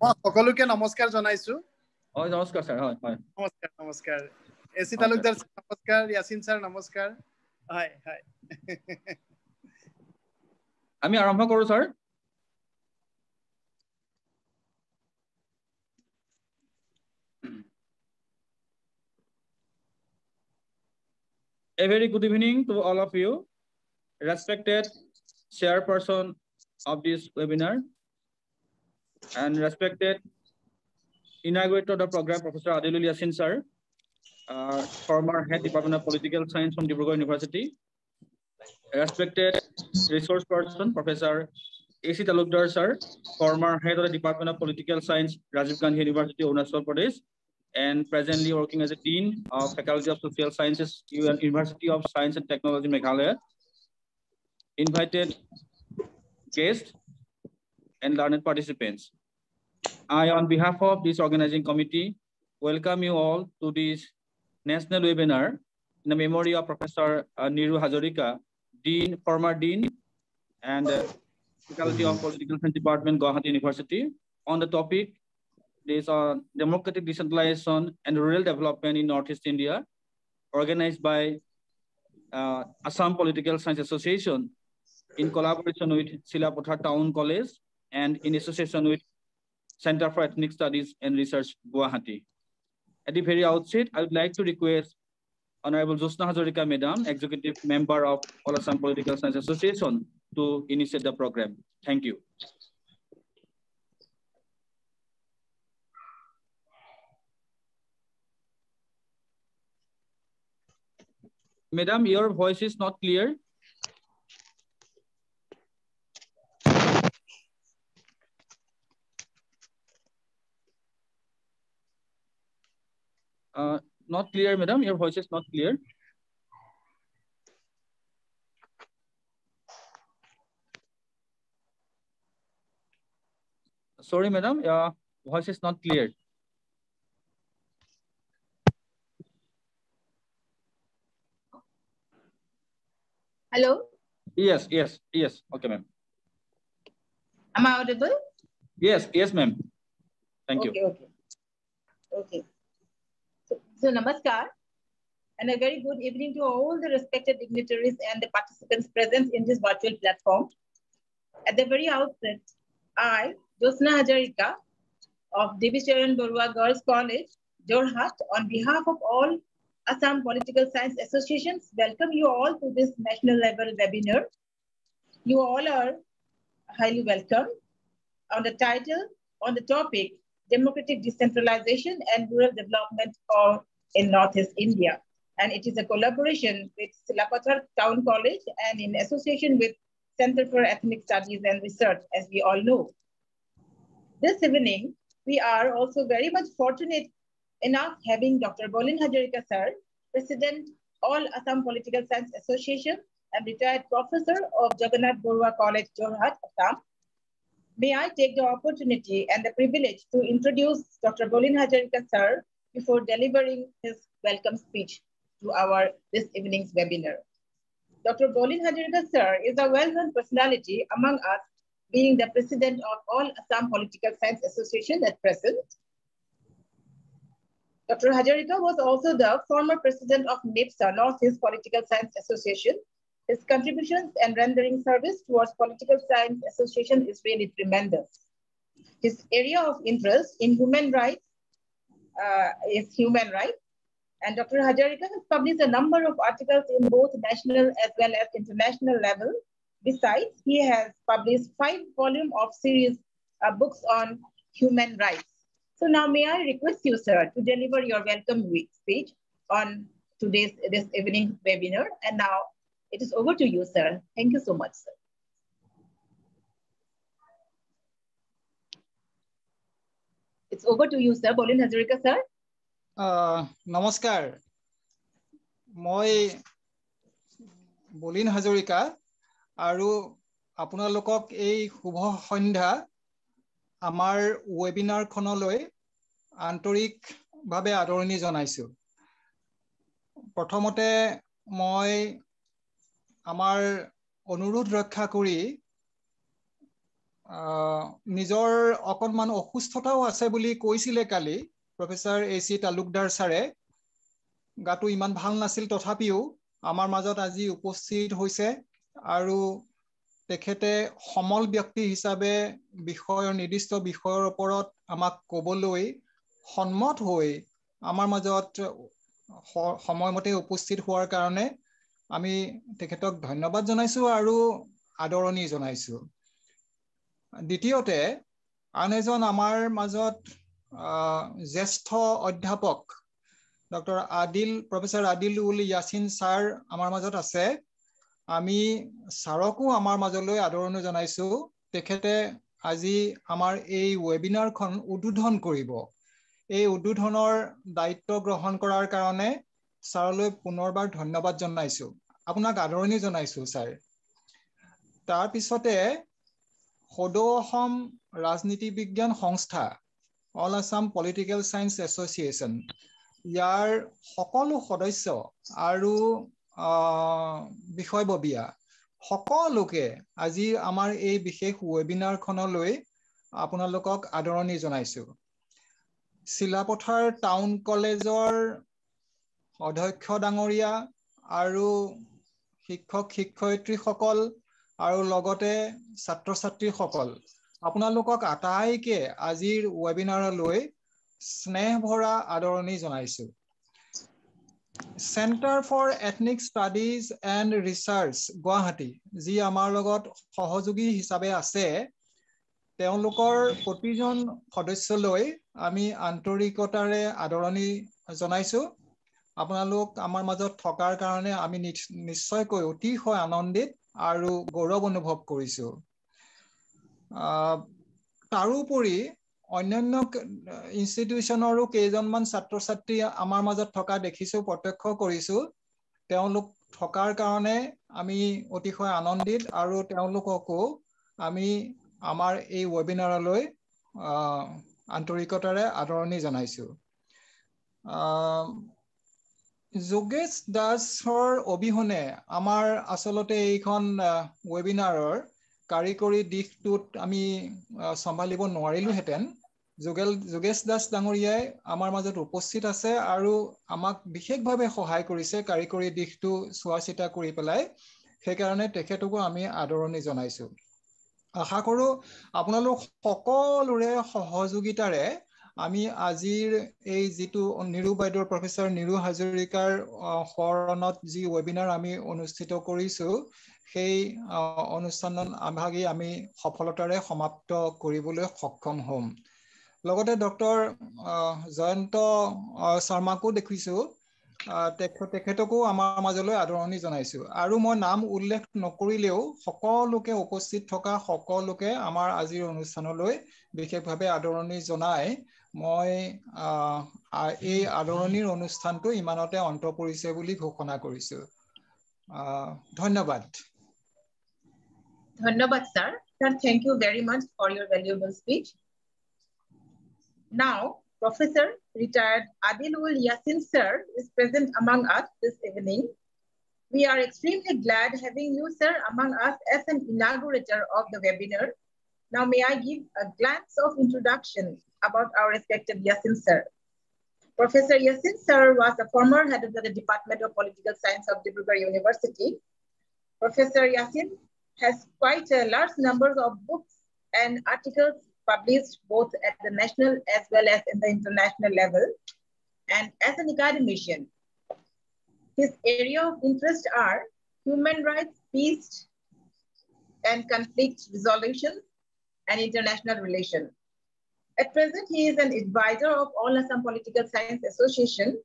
সকলোকে নমস্কাৰ জনাইছো হয় নমস্কাৰ স্যাৰ হয় হয় নমস্কাৰ নমস্কাৰ এসি তালুকদাৰ নমস্কাৰ ইয়াসিন স্যাৰ নমস্কাৰ হয় হয় আমি আৰম্ভ কৰো sir A very good evening to all of you, respected chairperson of this webinar and respected inaugurator of the program, Professor Adilul Yasin sir, former head Department of Political Science from Dibrugarh University, respected resource person, Professor A.C. Talukdar sir, former head of the Department of Political Science, Rajiv Gandhi University, Arunachal Pradesh, and presently working as a Dean of Faculty of Social Sciences, University of Science and Technology, Meghalaya. Invited guests and learned participants. I, on behalf of this organizing committee, welcome you all to this national webinar in the memory of Professor Niru Hazarika, Dean, former Dean, and Faculty of Political Science Department, Guwahati University, on the topic is democratic decentralization and rural development in Northeast India, organized by Assam Political Science Association in collaboration with Silapathar Town College and in association with Center for Ethnic Studies and Research, Guwahati. At the very outset, I would like to request Honorable Josna Hazarika Madam, Executive Member of All Assam Political Science Association, to initiate the program. Thank you. Madam, your voice is not clear. Not clear, madam. Your voice is not clear. Sorry, madam. Your voice is not clear. Hello? Yes. Okay, ma'am. Am I audible? Yes, ma'am. Thank you. Okay. So namaskar, and a very good evening to all the respected dignitaries and the participants present in this virtual platform. At the very outset, I, Josna Hazarika of Division Barua Girls College, Jorhat, on behalf of all Assam Political Science Associations, welcome you all to this national level webinar. You all are highly welcome. On the topic, democratic decentralization and rural development in Northeast India. And it is a collaboration with Silapathar Town College and in association with Center for Ethnic Studies and Research, as we all know. This evening, we are also very much fortunate enough having Dr. Bolin Hazarika sir, President, All Assam Political Science Association and retired professor of Jagannath Borua College, Jorhat, Assam. May I take the opportunity and the privilege to introduce Dr. Bolin Hazarika sir before delivering his welcome speech to this evening's webinar. Dr. Bolin Hazarika sir is a well-known personality among us, being the president of All Assam Political Science Association at present. Dr. Hazarika was also the former president of NAAPSA, Northeast Political Science Association. His contributions and rendering service towards Political Science Association is really tremendous. His area of interest in human rights is human rights. And Dr. Hazarika has published a number of articles in both national as well as international level. Besides, he has published 5 volumes of series books on human rights. So now may I request you, sir, to deliver your welcome speech on this evening webinar. And now it is over to you, sir. Thank you so much, sir. It's over to you, sir. Bolin Hazarika, sir. Namaskar. Moi Bolin Hazarika aru আপোনালোকক এই শুভ সন্ধ্যা আমাৰ ওয়েবিনাৰ খনলৈ আন্তৰিকভাৱে আদৰণি জনাইছো। প্ৰথমতে মই আমাৰ অনুৰোধ ৰক্ষা কৰি নিজৰ অকণমান অসুস্থতাও আছে বুলি কৈছিলে কালি প্ৰফেসৰ AC তালুকদাৰ ছাৰে গাটো ইমান ভাল নাছিল তথাপিও আমাৰ মাজত আজি উপস্থিত হৈছে আৰু তেখেতে সমল ব্যক্তি হিচাপে নিৰ্দিষ্ট বিষয়ৰ ওপৰত আমাক ক'বলৈ সন্মত হৈ আমাৰ মাজত সময়মতে উপস্থিত হোৱাৰ কাৰণে আমি তেখেতক ধন্যবাদ জনাইছো আৰু আদৰণি জনাইছো দ্বিতীয়তে আন এজন আমাৰ মাজত জ্যেষ্ঠ অধ্যাপক প্ৰফেসৰ আদিল উল ইয়াছিন ছাৰ আমাৰ মাজত আছে আমি ছাৰকো আমাৰ মাজলৈ আদৰণি জনাইছো তেখেতে আজি আমাৰ এই ৱেবিনাৰখন উদ্বোধন কৰিব এই উদ্বোধনৰ দায়িত্ব গ্ৰহণ কৰাৰ কাৰণে ছাৰলৈ পুনৰবাৰ ধন্যবাদ জনাইছো আপোনাক আদৰণি জনাইছো ছাৰ তাৰ পিছতে সদৌ অসম ৰাজনীতি বিজ্ঞান সংস্থা all Assam political science association ইয়াৰ সকলো সদস্য আৰু বিষয়ববীয়া সকলোকে আজি আমাৰ এই বিশেষ ৱেবিনাৰখনলৈ আপোনালোকক আদৰণি জনাইছো শিলাপথাৰ টাউন কলেজৰ অধ্যক্ষ ডাঙৰীয়া আৰু শিক্ষক শিক্ষয়িত্ৰীসকল আৰু লগতে ছাত্ৰ ছাত্ৰীসকল আপোনালোকক আটাইকে আজিৰ ৱেবিনাৰলৈ স্নেহ ভৰা আদৰণি জনাইছো centre for ethnic studies and research Guwahati যি আমাৰ লগত সহযোগী হিচাপে আছে তেওঁলোকৰ প্ৰতিজন সদস্যলৈ আমি আন্তৰিকতাৰে আদৰণি জনাইছো আপোনালোক আমাৰ মাজত থকাৰ কাৰণে আমি নিশ্চয়কৈ অতিশয় আনন্দিত আৰু গৌৰৱ অনুভৱ কৰিছো তাৰোপৰি অন্যান্য ইনষ্টিটিউচনৰো কেইজনমান ছাত্ৰ ছাত্ৰী আমাৰ মাজত থকা দেখিছো প্ৰত্যক্ষ কৰিছো তেওঁলোক থকাৰ কাৰণে আমি অতিশয় আনন্দিত আৰু তেওঁলোককো আমি আমাৰ এই ৱেবিনাৰলৈ আন্তৰিকতাৰে আদৰণি জনাইছো যোগেশ দাসৰ অবিহনে আমাৰ আচলতে এইখন ৱেবিনাৰৰ কাৰিকৰী দিশটোত আমি সম্ভালিব নোৱাৰিলোহেঁতেন যোগেশ দাস ডাঙৰীয়াই আমাৰ মাজত উপস্থিত আছে আৰু আমাক বিশেষভাৱে সহায় কৰিছে কাৰিকৰী দিশটো চোৱা চিতা কৰি পেলাই সেইকাৰণে তেখেতকো আমি আদৰণি জনাইছো আশা কৰো আপোনালোক সকলোৰে সহযোগিতাৰে আমি আজিৰ এই যিটো নিৰু বাইদেউৰ প্ৰফেসৰ নিৰু হাজৰিকাৰ শৰণত যি ৱেবিনাৰ আমি অনুষ্ঠিত কৰিছো সেই অনুষ্ঠানত আগভাগি আমি সফলতাৰে সমাপ্ত কৰিবলৈ সক্ষম হ'ম লগতে ডক্টৰ জয়ন্ত শৰ্মাকো দেখিছো তেখেতকো আমাৰ মাজলৈ আদৰণি জনাইছো আৰু মই নাম উল্লেখ নকৰিলেও সকলোকে উপস্থিত থকা সকলোকে আমাৰ আজিৰ অনুষ্ঠানলৈ বিশেষভাৱে আদৰণি জনাই মই এই আদৰণিৰ অনুষ্ঠানটো ইমানতে অন্ত পৰিছে বুলি ঘোষণা কৰিছো ধন্যবাদ Dhanyabad, sir. Sir, thank you very much for your valuable speech. Now, Professor retired Adil ul Yasin sir is present among us this evening. We are extremely glad having you, sir, among us as an inaugurator of the webinar. Now, may I give a glance of introduction about our respected Yasin sir. Professor Yasin sir was a former head of the Department of Political Science of Dibrugarh University. Professor Yasin has quite a large number of books and articles published both at the national as well as in the international level. And as an academician, his area of interest are human rights, peace and conflict resolution, and international relations. At present, he is an advisor of All Assam Political Science Association,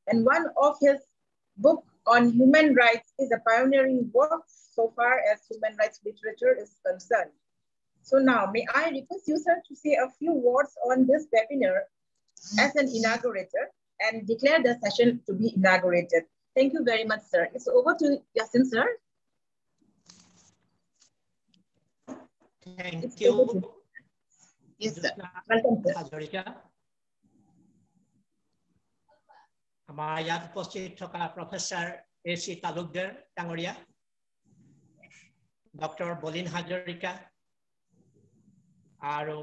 and one of his books on human rights is a pioneering work so far as human rights literature is concerned. So now, may I request you, sir, to say a few words on this webinar as an inaugurator and declare the session to be inaugurated. Thank you very much, sir. It's over to Yasin, sir. Thank you. Yes, sir. Welcome, sir. Hazarika. আমাৰ ইয়াত উপস্থিত থকা professor AC আৰু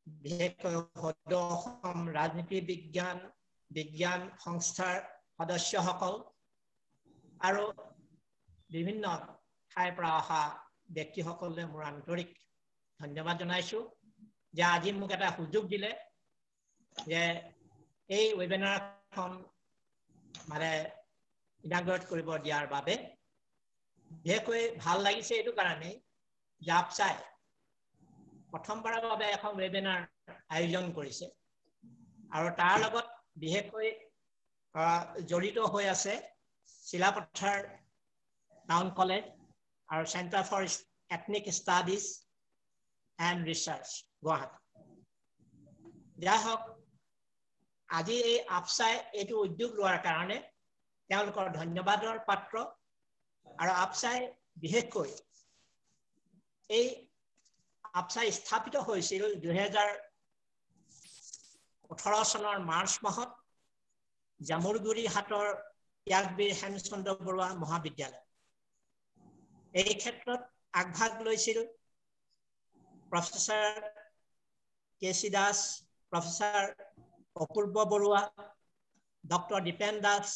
বিশেষকৈ সদৌ অসম ৰাজনীতি বিজ্ঞান সংস্থাৰ সদস্যসকল আৰু বিভিন্ন ঠাইৰ পৰা অহা ব্যক্তিসকললৈ মোৰ আন্তৰিক ধন্যবাদ জনাইছোঁ যে আজি মোক এটা সুযোগ দিলে যে এই ৱেবিনাৰখন মানে ইনাগ্ৰেট কৰিব দিয়াৰ বাবে। বিশেষকৈ ভাল লাগিছে এইটো কাৰণেই যে আপছাই প্ৰথমবাৰৰ বাবে এখন ৱেবিনাৰ আয়োজন কৰিছে আৰু তাৰ লগত বিশেষকৈ জড়িত হৈ আছে শিলাপথাৰ টাউন কলেজ আৰু centre for ethnic studies and research Guwahati. যাই হওক আজি এই আপছাই এইটো উদ্যোগ লোৱাৰ কাৰণে তেওঁলোকৰ ধন্যবাদৰ পাত্ৰ আৰু আপছাই বিশেষকৈ এই আপছাই স্থাপিত হৈছিল 2018 চনৰ মাৰ্চ মাহত জামুৰগুৰি হাটৰ ত্যাগবীৰ হেমচন্দ্ৰ বৰুৱা মহাবিদ্যালয়। এই ক্ষেত্ৰত আগভাগ লৈছিল professor KC Das, professor Apurba Baruah, doctor Dipen Das,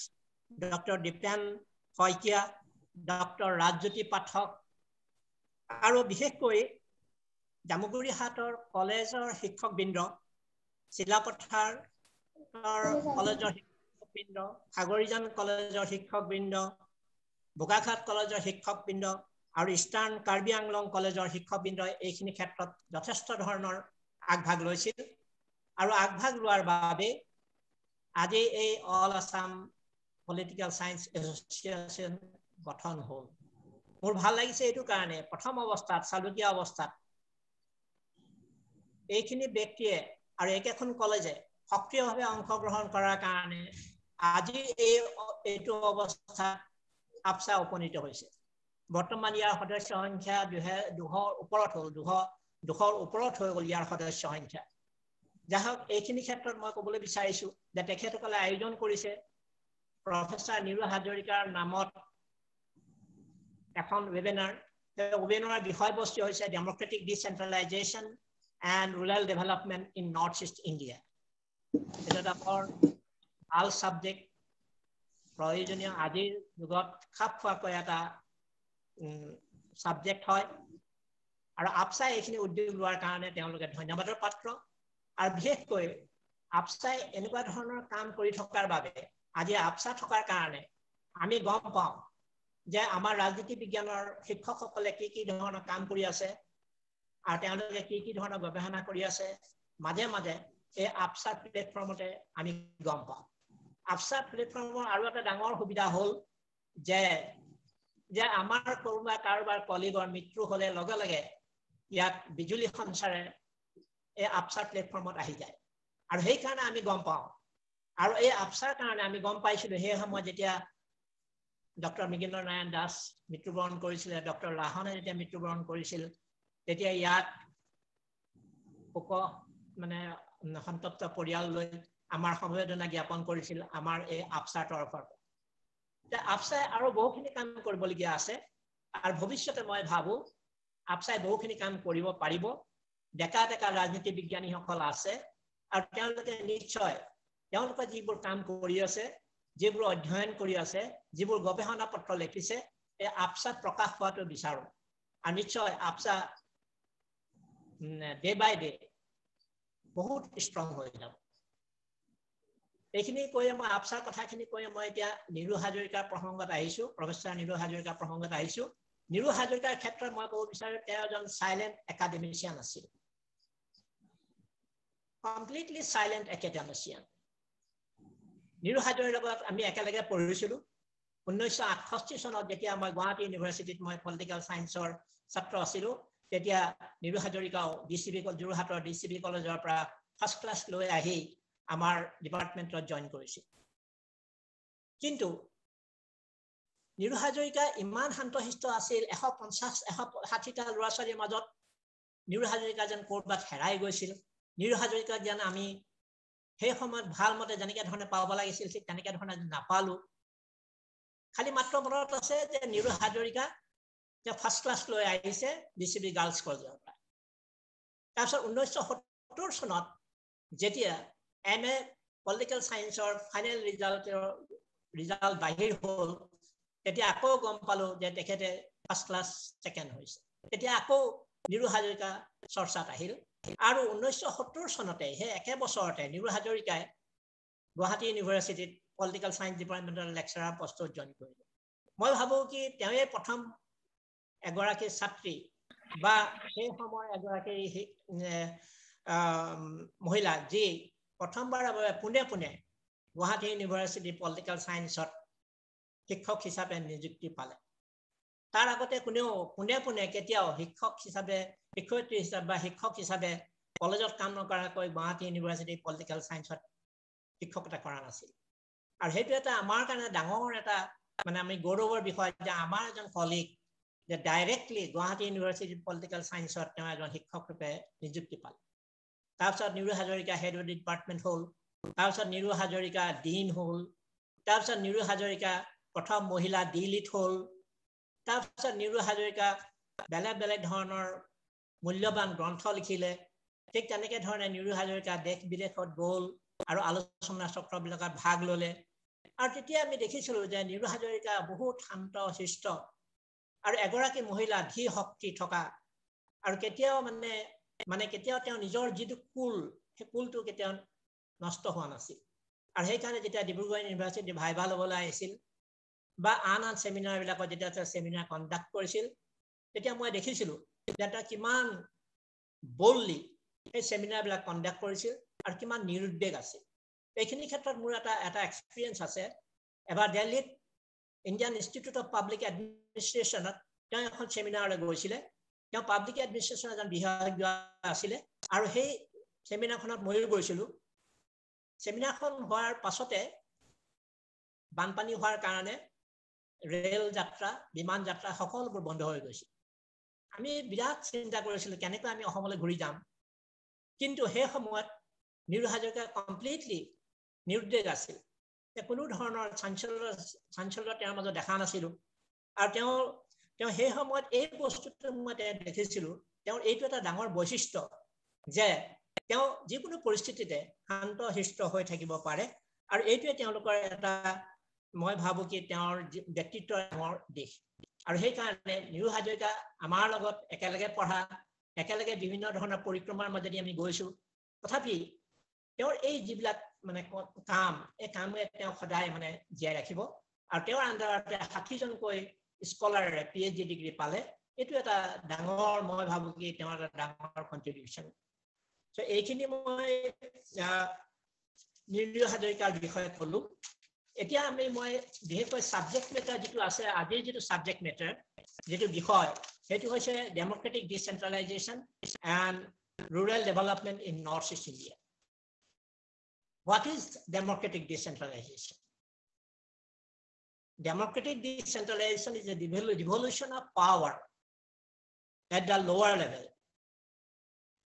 doctor Dipen Saikia, doctor Rajjyoti Pathak আৰু বিশেষকৈ জামুগুৰি হাটৰ কলেজৰ শিক্ষকবৃন্দ, শিলাপথাৰ কলেজৰ শিক্ষকবৃন্দ, সাগৰীজান কলেজৰ শিক্ষকবৃন্দ, বোকাখাট কলেজৰ শিক্ষকবৃন্দ আৰু ইষ্টাৰ্ণ কাৰ্বি আংলং কলেজৰ শিক্ষকবৃন্দ এইখিনি ক্ষেত্ৰত যথেষ্ট ধৰণৰ আগভাগ লৈছিল আৰু আগভাগ লোৱাৰ বাবে আজি এই all Assam political science association গঠন হ'ল। মোৰ ভাল লাগিছে এইটো কাৰণে প্ৰথম অৱস্থাত চালুকীয়া অৱস্থাত এইখিনি ব্যক্তিয়ে আৰু একেখন কলেজে সক্ৰিয়ভাৱে অংশগ্ৰহণ কৰাৰ কাৰণে আজি এইটো অৱস্থাত আপছা উপনীত হৈছে। বৰ্তমান ইয়াৰ সদস্য সংখ্যা 200ৰ ওপৰত হ'ল, 200ৰ ওপৰত হৈ গ'ল ইয়াৰ সদস্য সংখ্যা। যাই হওক এইখিনি ক্ষেত্ৰত মই ক'বলৈ বিচাৰিছোঁ যে তেখেতসকলে আয়োজন কৰিছে প্ৰফেচাৰ নিৰু হাজৰিকাৰ নামত এখন ৱেবিনাৰ। ৱেবিনাৰৰ বিষয়বস্তু হৈছে democratic decentralisation and rural development in North East India. এইটো এটা বৰ ভাল ছাবজেক্ট, প্ৰয়োজনীয় আজিৰ যুগত খাপ খোৱাকৈ এটা ছাবজেক্ট হয় আৰু আপছাই এইখিনি উদ্যোগ লোৱাৰ কাৰণে তেওঁলোকে ধন্যবাদৰ পাত্ৰ। আৰু বিশেষকৈ আপছাই এনেকুৱা ধৰণৰ কাম কৰি থকাৰ বাবে আজি আপছা থকাৰ কাৰণে আমি গম পাওঁ যে আমাৰ ৰাজনীতি বিজ্ঞানৰ শিক্ষকসকলে কি ধৰণৰ কাম কৰি আছে আৰু তেওঁলোকে কি ধৰণৰ গৱেষণা কৰি আছে মাজে মাজে এই আপছা প্লেটফৰ্মতে আমি গম পাওঁ। আপছা প্লেটফৰ্মৰ আৰু এটা ডাঙৰ সুবিধা হ'ল যে আমাৰ কাৰোবাৰ কলিগৰ মৃত্যু হ'লে লগে লগে ইয়াত বিজুলী সঞ্চাৰে এই আপছাৰ প্লেটফৰ্মত আহি যায় আৰু সেইকাৰণে আমি গম পাওঁ। আৰু এই আপছাৰ কাৰণে আমি গম পাইছিলোঁ সেই সময়ত যেতিয়া ডক্টৰ মৃগেন্দ্ৰ নাৰায়ণ দাস মৃত্যুবৰণ কৰিছিলে, ডক্টৰ লাহনে যেতিয়া মৃত্যুবৰণ কৰিছিল, তেতিয়া ইয়াত মানে সন্তপ্ত পৰিয়াললৈ আমাৰ সমবেদনা জ্ঞাপন কৰিছিল আমাৰ এই আপছাৰ তৰফৰ পৰা। আপছাই আৰু বহুখিনি কাম কৰিবলগীয়া আছে আৰু ভৱিষ্যতে মই ভাবোঁ আপছাই বহুখিনি কাম কৰিব পাৰিব। ডেকা ৰাজনীতি বিজ্ঞানীসকল আছে আৰু তেওঁলোকে নিশ্চয় তেওঁলোকে যিবোৰ কাম কৰি আছে, যিবোৰ অধ্যয়ন কৰি আছে, যিবোৰ গৱেষণা পত্ৰ লিখিছে, এই আপছাত প্ৰকাশ হোৱাটো বিচাৰোঁ। আৰু নিশ্চয় আপছা ডে বাই ডে বহুত ষ্ট্ৰং হৈ যাব। এইখিনি কৈ মই আপছাৰ কথাখিনি কৈ মই এতিয়া নিৰু হাজৰিকাৰ প্ৰসংগত আহিছোঁ, প্ৰফেচাৰ নিৰু হাজৰিকাৰ প্ৰসংগত আহিছোঁ। নিৰু হাজৰিকাৰ ক্ষেত্ৰত মই ক'ব বিচাৰোঁ তেওঁ এজন চাইলেণ্ট একাডেমিচিয়ান আছিল, কমপ্লিটলি চাইলেণ্ট একাডেমিচিয়ান। নিৰু হাজৰিকাৰ লগত আমি একেলগে পঢ়িছিলোঁ 1968 চনত যেতিয়া মই গুৱাহাটী ইউনিভাৰ্চিটিত মই পলিটিকেল সায়েন্সৰ ছাত্ৰ আছিলোঁ। তেতিয়া নিৰু হাজৰিকাও যোৰহাটৰ DCB কলেজৰ পৰা ফাৰ্ষ্ট ক্লাছ লৈ আহি আমাৰ ডিপাৰ্টমেণ্টত জইন কৰিছিল। কিন্তু নিৰু হাজৰিকা ইমান শান্তশিষ্ট আছিল, 150-160টা ল'ৰা ছোৱালীৰ মাজত নিৰু হাজৰিকা যেন ক'ৰবাত হেৰাই গৈছিল। নিৰু হাজৰিকাক যেন আমি সেই সময়ত ভাল মতে যেনেকৈ ধৰণে পাব লাগিছিল ঠিক তেনেকৈ ধৰণে নাপালোঁ। খালি মাত্ৰ মনত আছে যে নিৰু হাজৰিকা ফাৰ্ষ্ট ক্লাছ লৈ আহিছে DCB গাৰ্লছ কলেজৰ পৰা। তাৰপিছত 1970 চনত যেতিয়া MA পলিটিকেল সায়েন্সৰ ফাইনেল ৰিজাল্ট বাহিৰ হ'ল তেতিয়া আকৌ গম পালো যে তেখেতে ফাৰ্ষ্ট ক্লাছ সেকেন্ড হৈছে তেতিয়া আকৌ নিৰু হাজৰিকা চৰ্চাত আহিল আৰু 1970 চনতে হে একে বছৰতে নিৰু হাজৰিকাই গুৱাহাটী ইউনিভাৰ্চিটিত পলিটিকেল সায়েন্স ডিপাৰ্টমেন্টৰ লেকচাৰাৰ পোষ্টত জইন কৰিলে মই ভাবো কি তেওঁয়ে প্ৰথম এগৰাকী ছাত্ৰী বা সেই সময়ৰ এগৰাকী মহিলা যি প্ৰথমবাৰ পুনে গুৱাহাটী ইউনিভাৰ্চিটি পলিটিকেল সায়েন্সত শিক্ষক হিচাপে নিযুক্তি পালে তাৰ আগতে কোনেও পুনে কেতিয়াও শিক্ষয়িত্ৰী হিচাপে বা শিক্ষক হিচাপে কলেজত কাম নকৰাকৈ গুৱাহাটী ইউনিভাৰ্চিটি পলিটিকেল সায়েন্সত শিক্ষকতা কৰা নাছিল আৰু সেইটো এটা আমাৰ কাৰণে ডাঙৰ এটা মানে আমি গৌৰৱৰ বিষয় যে আমাৰ এজন কলিগ যে ডাইৰেক্টলি গুৱাহাটী ইউনিভাৰ্চিটি পলিটিকেল সায়েন্সত তেওঁ এজন শিক্ষক ৰূপে নিযুক্তি পালে তাৰপিছত Niru Hazarika head of department হ'ল তাৰপিছত নিৰু হাজৰিকা ডিন হ'ল তাৰপিছত নিৰু হাজৰিকা প্ৰথম মহিলা ডিলিট হ'ল তাৰপিছত নিৰু হাজৰিকা বেলেগ ধৰণৰ মূল্যৱান গ্ৰন্থ লিখিলে ঠিক তেনেকে ধৰণে নিৰু হাজৰিকা দেশ বিদেশত গ'ল আৰু আলোচনা চক্ৰবিলাকত ভাগ ল'লে আৰু তেতিয়া আমি দেখিছিলো যে নিৰু হাজৰিকা বহুত শান্ত শিষ্ট আৰু এগৰাকী মহিলা ধী শক্তি থকা আৰু কেতিয়াও মানে কেতিয়াও তেওঁ নিজৰ যিটো কুল সেই কুলটো কেতিয়াও নষ্ট হোৱা নাছিল আৰু সেইকাৰণে যেতিয়া ডিব্ৰুগড় ইউনিভাৰ্চিটি ভাইভা ল'বলৈ আহিছিল বা আন সেমিনাৰবিলাকত যেতিয়া সেমিনাৰ কণ্ডাক্ট কৰিছিল তেতিয়া মই দেখিছিলো যে তেওঁ কিমান বললি এই সেমিনাৰবিলাক কণ্ডাক্ট কৰিছিল আৰু কিমান নিৰুদ্বেগ আছিল এইখিনি ক্ষেত্ৰত মোৰ এটা এক্সপিৰিয়েন্স আছে এবাৰ দিল্লীত ইণ্ডিয়ান ইনষ্টিটিউট অফ পাব্লিক এডমিনিষ্ট্ৰেশ্যনত তেওঁ এখন সেমিনাৰলৈ গৈছিলে তেওঁ পাব্লিক এডমিনিষ্ট্ৰেশ্যন এজন বিশেষজ্ঞ আছিলে আৰু সেই সেমিনাৰখনত ময়ো গৈছিলো সেমিনাৰখন হোৱাৰ পাছতে বানপানী হোৱাৰ কাৰণে ৰেল যাত্ৰা বিমান যাত্ৰা সকলোবোৰ বন্ধ হৈ গৈছিল আমি বিৰাট চিন্তা কৰিছিলো কেনেকৈ আমি অসমলৈ ঘূৰি যাম কিন্তু সেই সময়ত নিৰু হাজৰিকা কমপ্লিটলি নিৰুদ্বেগ আছিল কোনো ধৰণৰ চাঞ্চল্য তেওঁৰ মাজত দেখা নাছিলো আৰু তেওঁ সেই সময়ত এই বস্তুটো মই দেখিছিলো তেওঁৰ এইটো এটা ডাঙৰ বৈশিষ্ট্য যে তেওঁ যিকোনো পৰিস্থিতিতে শান্ত শিষ্ট হৈ থাকিব পাৰে আৰু এইটোৱে তেওঁলোকৰ এটা মই ভাবো কি তেওঁৰ ব্যক্তিত্বৰ ডাঙৰ দিশ আৰু সেইকাৰণে নিৰু হাজৰিকা আমাৰ লগত একেলগে পঢ়া একেলগে বিভিন্ন ধৰণৰ পৰিক্ৰমাৰ মাজেদি আমি গৈছো তথাপি তেওঁৰ এই যিবিলাক মানে কাম এই কামে তেওঁ সদায় মানে জীয়াই ৰাখিব আৰু তেওঁৰ আণ্ডাৰতে 60 জনকৈ স্কলাৰে PhD ডিগ্ৰী পালে এইটো এটা ডাঙৰ মই ভাবো কি তেওঁৰ এটা ডাঙৰ কন্ট্ৰিবিউশন সো এইখিনি মই নিৰু হাজৰিকাৰ বিষয়ে ক'লো এতিয়া মই বিশেষকৈ সাবজেক্ট মেটাৰ যেটো আছে আজিৰ যেটো সাবজেক্ট মেটাৰ যেটো বিষয় সেইটো হৈছে democratic decentralisation and rural development in Northeast India. What is democratic decentralization? Democratic decentralization is a devolution of power at the lower level.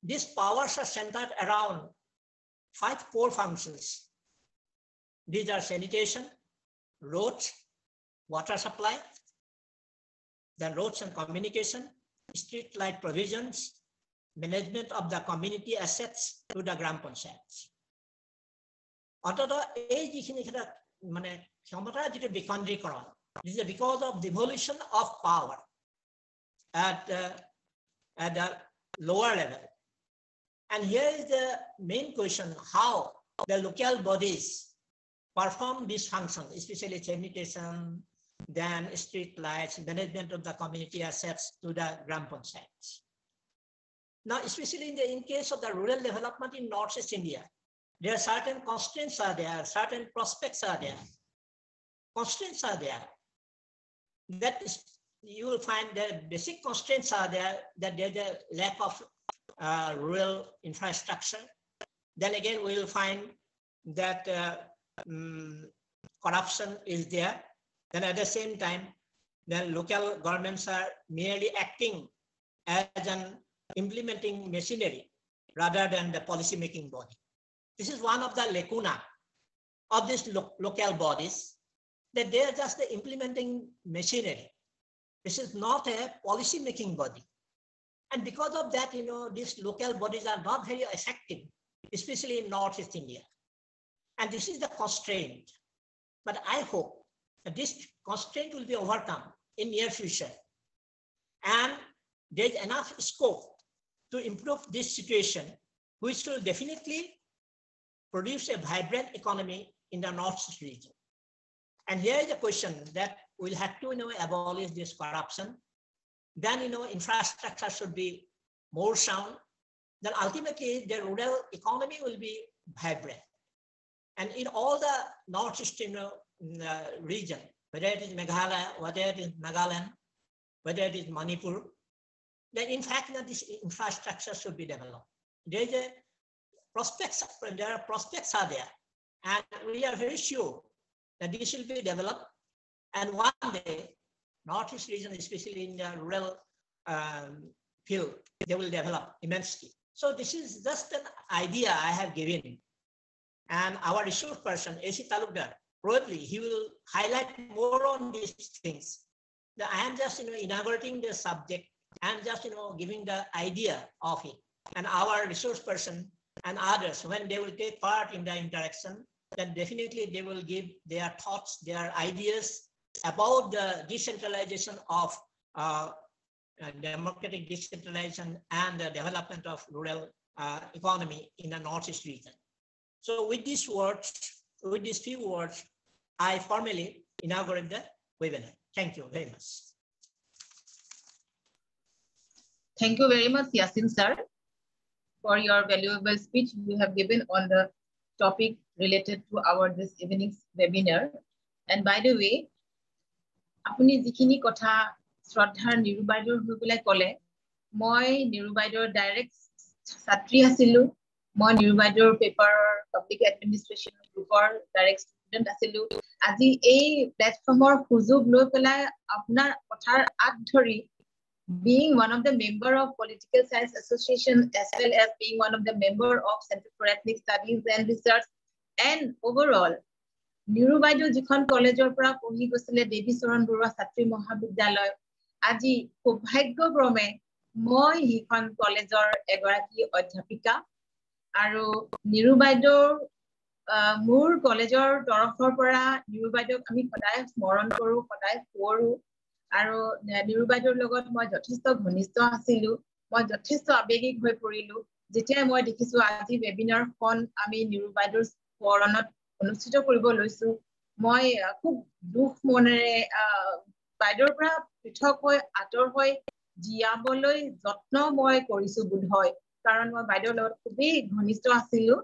These powers are centered around 5 core functions. These are sanitation, roads, water supply, then roads and communication, street light provisions, management of the community assets to the Gram Panchayats. Although this is because of devolution of power at the lower level. And here is the main question, how the local bodies perform this function, especially sanitation, then street lights, management of the community assets to the Gram Panchayats. Now, especially in case of the rural development in Northeast India, there are certain constraints are there, certain prospects are there. Constraints are there. That is, you will find that basic constraints are there, that there's a lack of rural infrastructure. Then again, we will find that corruption is there. Then at the same time, the local governments are merely acting as an implementing machinery rather than the policy making body. This is one of the lacuna of these local bodies, that they are just the implementing machinery. This is not a policy making body. And because of that, these local bodies are not very effective, especially in Northeast India. And this is the constraint. But I hope that this constraint will be overcome in near future. And there's enough scope to improve this situation, which will definitely produce a vibrant economy in the Northeast region. And here is a question that we'll have to abolish this corruption. Then infrastructure should be more sound. Then ultimately the rural economy will be vibrant. And in all the Northeastern region, whether it is Meghalaya, whether it is Nagaland, whether it is Manipur, then in fact this infrastructure should be developed. There are prospects are there, and we are very sure that this will be developed. And one day, Northeast region, especially in the rural field, they will develop immensely. So this is just an idea I have given. And our resource person, A.C. Talukdar, probably he will highlight more on these things. I am just inaugurating the subject and just giving the idea of it. And our resource person and others, when they will take part in the interaction, then definitely they will give their thoughts, their ideas about the decentralization of democratic decentralization and the development of rural economy in the Northeast region. So with these few words, I formally inaugurate the webinar. Thank you very much. Thank you very much, Yasin sir, for your valuable speech you have given on the topic related to our this evening's webinar. And by the way, apuni jikhini kotha Shraddhar Niru Baidor hoi kole, moi Niru Baidor direct satri asilu, moi Niru Baidor paper public administration groupor direct student asilu. Aji ei platformor khujug loi pelai apnar kothar adhori, being one of the member of Political Science Association as well as being one of the member of Center for Ethnic Studies and Research, and overall Niru Baidor jikhon collegeor pora pohi gosile Devi Saran Barua Chhatri Mahabidyalay, aji saubhagyakrome moi hikhon collegeor egoraki adhyapika aru Niru Baidor mur collegeor torofar pora Niru Baidor ami khoday smoron koru, khoday poru. Aru Niru Baidor logot moi jotheshto ghonishto asilu, moi jotheshto abegik hoi porilu jetia moi dekhisu aji webinar kon ami Niru Baidor poronot অনুষ্ঠিত কৰিব লৈছো মই খুব দুখ মনেৰে বাইদৰ পৰা পৃথক হৈ আতৰ হৈ জিয়াবলৈ যত্ন মই কৰিছো বুধ হয় কাৰণ মই বাইদৰ লগত খুবেই ঘনিষ্ঠ আছিলো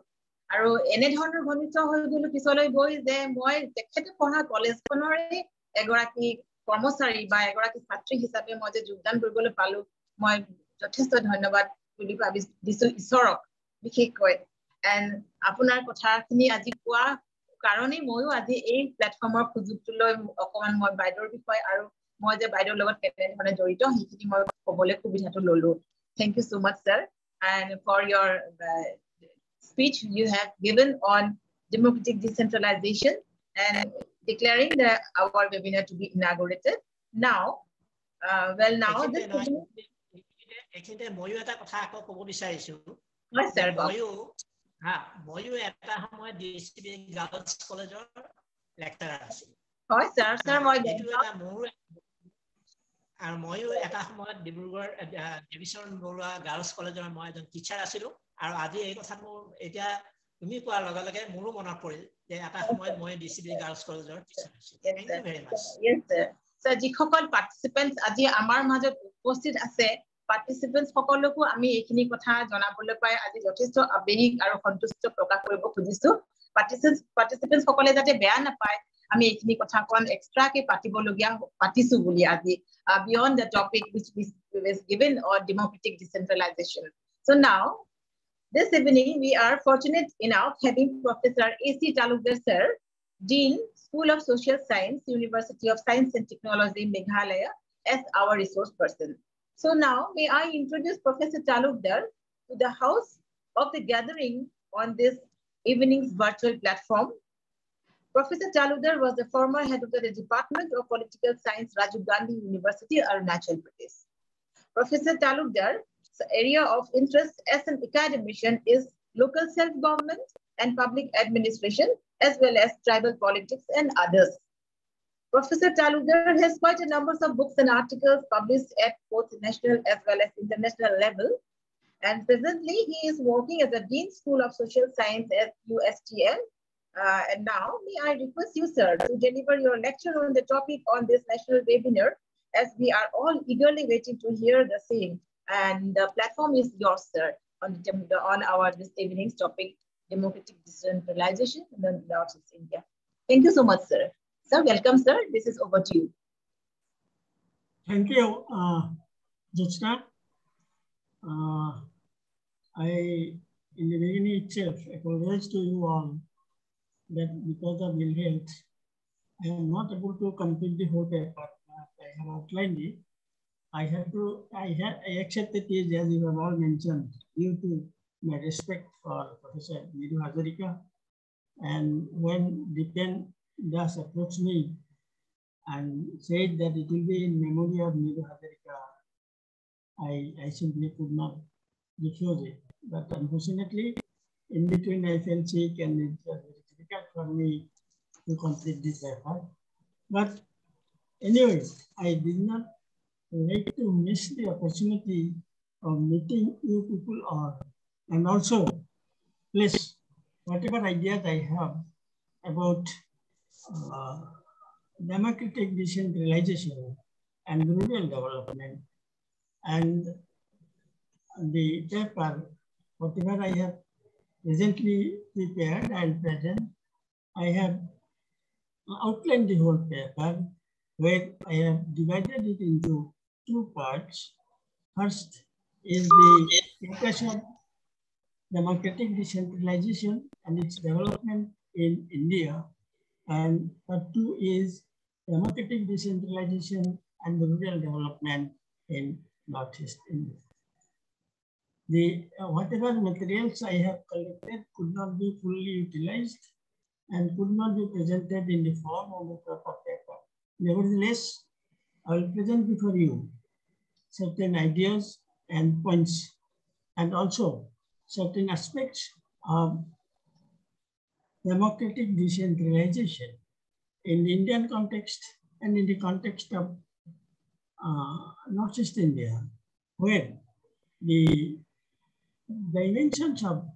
আৰু এনে ধৰণৰ ঘনিষ্ঠ হৈ গলো পিছলৈ গৈ যে মই তেখেতে পঢ়া কলেজখনৰে এগৰাকী কৰ্মচাৰী বা এগৰাকী ছাত্ৰী হিচাপে মই যে যোগদান কৰিবলৈ পালো মই যথেষ্ট ধন্যবাদ বুলি ভাবি দিছো ঈশ্বৰক বিশেষকৈ and আপোনাৰ কথাখিনি আজি কোৱা কাৰণে মইও আজি এই প্ল্যাটফৰ্মৰ সুযোগটো লৈ অকমান মই বাইদৰ বিষয় আৰু মই যে বাইদৰ লগত কেনে ধৰণে জড়িত হিখিনি মই ক'বলৈ সুবিধাটো ললো thank you so much sir and for your speech you have given on democratic decentralization and declaring our webinar to be inaugurated now now this এখিতে মইও এটা কথা আকৌ ক'ব বিচাৰিছো হয় sir মইও এটা সময় ডিএসপি গাৰ্লছ কলেজৰ লেকচাৰাৰ আছিল হয় স্যাৰ মই এইটো এটা মোৰ আৰু মইও এটা সময়ত ডিব্ৰুগড় ডিভিছন বৰুৱা গাৰ্লছ কলেজৰ মই এজন টিচাৰ আছিলো আৰু আজি এই কথাটো এতিয়া তুমি কোৱাৰ লগে লগে মোৰো মনত পৰিল যে এটা সময়ত মই ডিএসপি গাৰ্লছ কলেজৰ টিচাৰ আছিলো thank you very much yes sir sir যিসকল পাৰ্টিসিপেন্টস আজি আমাৰ মাজত উপস্থিত আছে participants সকলকো আমি এইখিনি কথা জনাবলৈ পাই আজি যথেষ্ট আবেগিক আৰু সন্তুষ্ট প্ৰকাশ কৰিব খুজিছো participants সকলে যাতে বেয়া নাপায় আমি এইখিনি কথা কোন এক্সট্ৰা কে পাতিছো বুলি আজি beyond the topic which was given on democratic decentralization so now this evening we are fortunate enough having Professor A.C. Talukdar sir Dean School of Social Science University of Science and Technology Meghalaya as our resource person. So now, may I introduce Professor Talukdar to the house of the gathering on this evening's virtual platform. Professor Talukdar was the former head of the Department of Political Science, Rajiv Gandhi University, Arunachal Pradesh. Professor Talukdar So area of interest as an academician is local self-government and public administration, as well as tribal politics and others. Professor Talukdar has quite a number of books and articles published at both national as well as international level. And presently, he is working as a Dean School of Social Science at USTL. And now, may I request you, sir, to deliver your lecture on the topic on this national webinar, as we are all eagerly waiting to hear the same. And the platform is yours, sir, on this evening's topic, democratic decentralization in the Northeast India. Thank you so much, sir. Sir, welcome, sir. This is over to you. Thank you, Jyotsna. In the beginning itself, acknowledge to you all that because of ill health, I am not able to complete the whole paper. I have outlined it. I accepted it, as you have all mentioned, due to my respect for Professor Niru Hazarika. And when Deepen Das approached me and said that it will be in memory of Niru Hazarika, I simply could not refuse it. But unfortunately, in between I felt sick and it was very difficult for me to complete this paper. But anyway, I did not like to miss the opportunity of meeting you people all. And also, please, whatever ideas I have about democratic decentralization and rural development and the paper, whatever I have presently prepared and present, I have outlined the whole paper where I have divided it into two parts. First is the focus on democratic decentralization and its development in India. And part two is democratic decentralization and rural development in Northeast India. The whatever materials I have collected could not be fully utilized and could not be presented in the form of the proper paper. Nevertheless, I will present before you certain ideas and points, and also certain aspects of democratic decentralization in the Indian context and in the context of Northeast India, where the dimensions of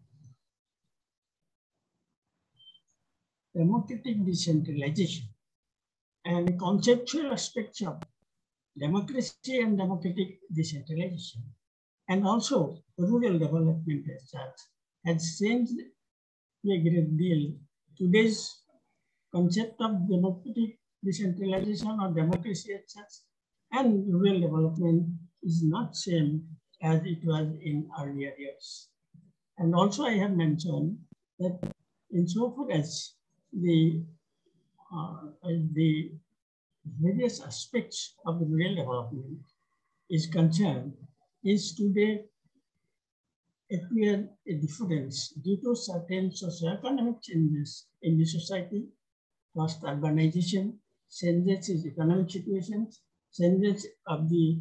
democratic decentralization and conceptual aspects of democracy and democratic decentralization, and also rural development as such, has changed a great deal. Today's concept of democratic decentralization or democracy as such and rural development is not same as it was in earlier years. And also I have mentioned that insofar as the various aspects of the rural development is concerned, is today appear a difference due to certain socioeconomic changes in the society, first urbanization, changes in economic situations, changes of the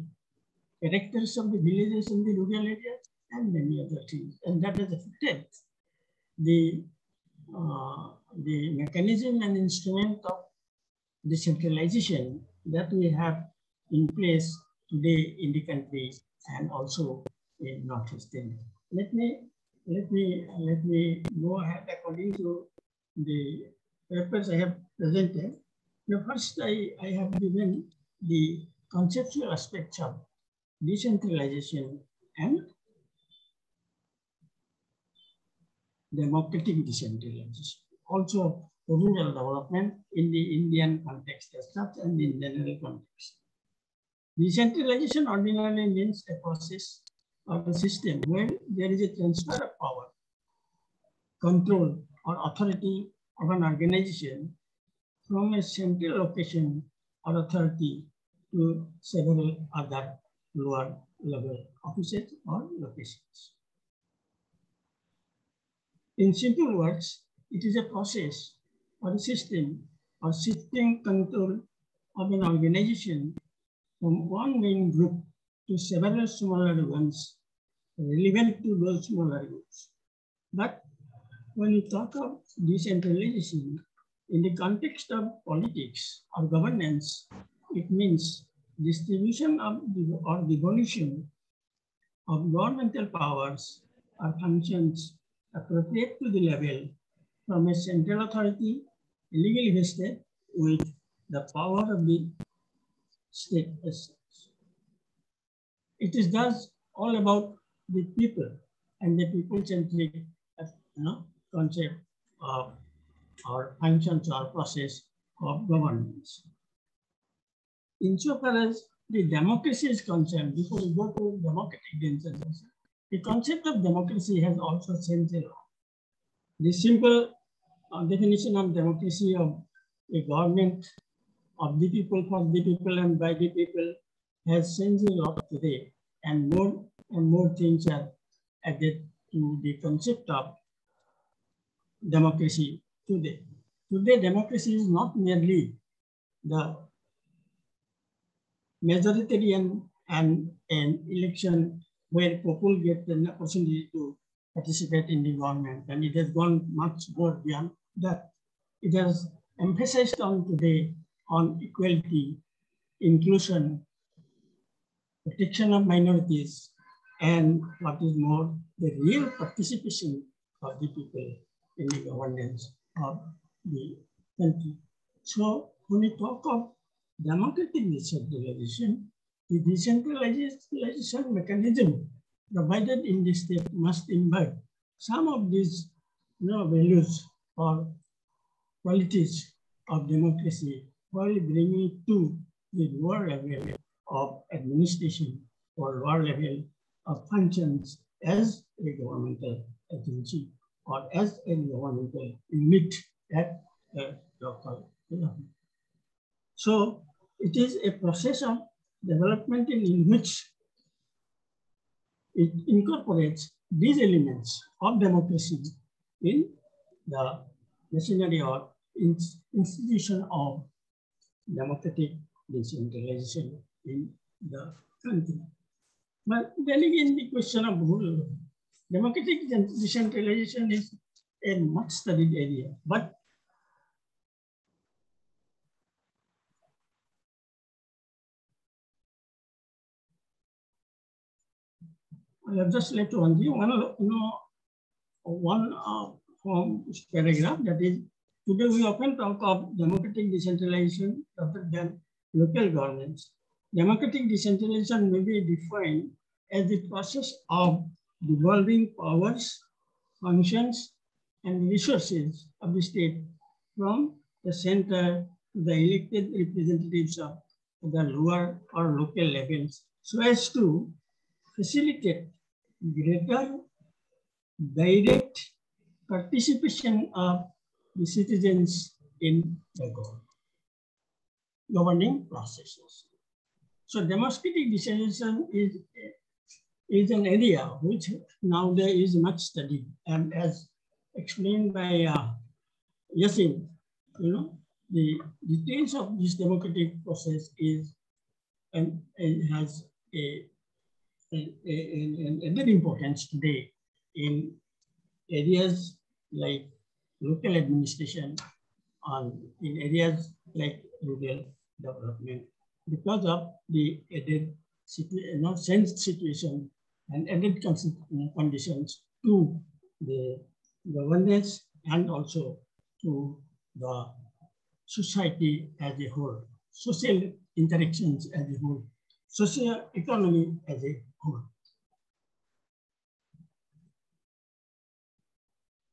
characters of the villages in the rural areas, and many other things. And that has affected the mechanism and instrument of decentralization that we have in place today in the country and also in Northeast India. Let me go ahead according to the papers I have presented. Now first, I have given the conceptual aspects of decentralization and democratic decentralization. Also rural development in the Indian context as such and in general context. Decentralization ordinarily means a process or a system where there is a transfer of power, control or authority of an organization from a central location or authority to several other lower level offices or locations. In simple words, it is a process or a system or shifting control of an organization from one main group to several smaller ones relevant to those smaller groups. But when you talk of decentralization in the context of politics or governance, it means distribution of or devolution of governmental powers or functions appropriate to the level from a central authority legally vested with the power of the state as such. It is thus all about the people and the people-centric concept of or functions or process of governance. Insofar as the democracy is concerned, before we go to democratic decentralization, the concept of democracy has also changed a lot. The simple definition of democracy of a government of the people, for the people, and by the people has changed a lot today, and more things are added to the concept of democracy today. Today, democracy is not merely the majoritarian and an election where people get the opportunity to participate in the government, and it has gone much more beyond that. It has emphasized on today on equality, inclusion, protection of minorities, and what is more, the real participation of the people in the governance of the country. So when we talk of democratic decentralization, the decentralization mechanism provided in the state must imbibe some of these values or qualities of democracy while bringing it to the lower level of administration or lower level of functions as a governmental agency or as a governmental unit at a local level. So it is a process of development in which it incorporates these elements of democracy in the machinery or institution of democratic decentralization in the country. But then again, the question of rule, democratic decentralization is a much studied area, but I have just left one from this paragraph, that is, today we often talk of democratic decentralization rather than local governance. Democratic decentralization may be defined as the process of devolving powers, functions, and resources of the state from the center to the elected representatives of the lower or local levels, so as to facilitate greater direct participation of the citizens in the governing processes. So democratic decentralization is an area which nowadays is much studied, and as explained by Yasin, the details of this democratic process is and has an added importance today in areas like local administration and in areas like rural development, because of the added sense situation and added conditions to the governance and also to the society as a whole, social interactions as a whole, social economy as a whole.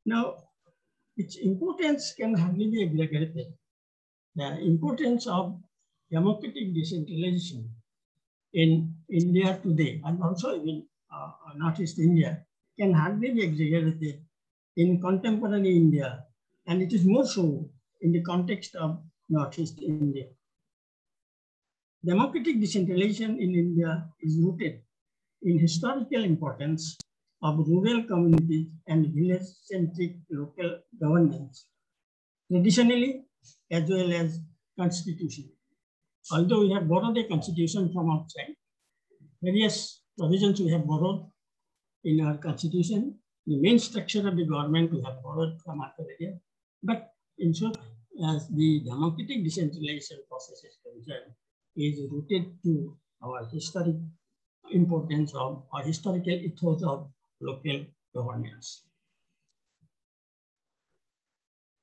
Now, its importance can hardly be exaggerated. The importance of democratic decentralization in India today, and also in Northeast India, can hardly be exaggerated in contemporary India, and it is more so in the context of Northeast India. Democratic decentralization in India is rooted in historical importance of rural communities and village-centric local governance, traditionally as well as constitution. Although we have borrowed a constitution from outside, various provisions we have borrowed in our constitution. The main structure of the government we have borrowed from other areas. But in short, as the democratic decentralization process is concerned, is rooted to our historic importance of or historical ethos of local governance.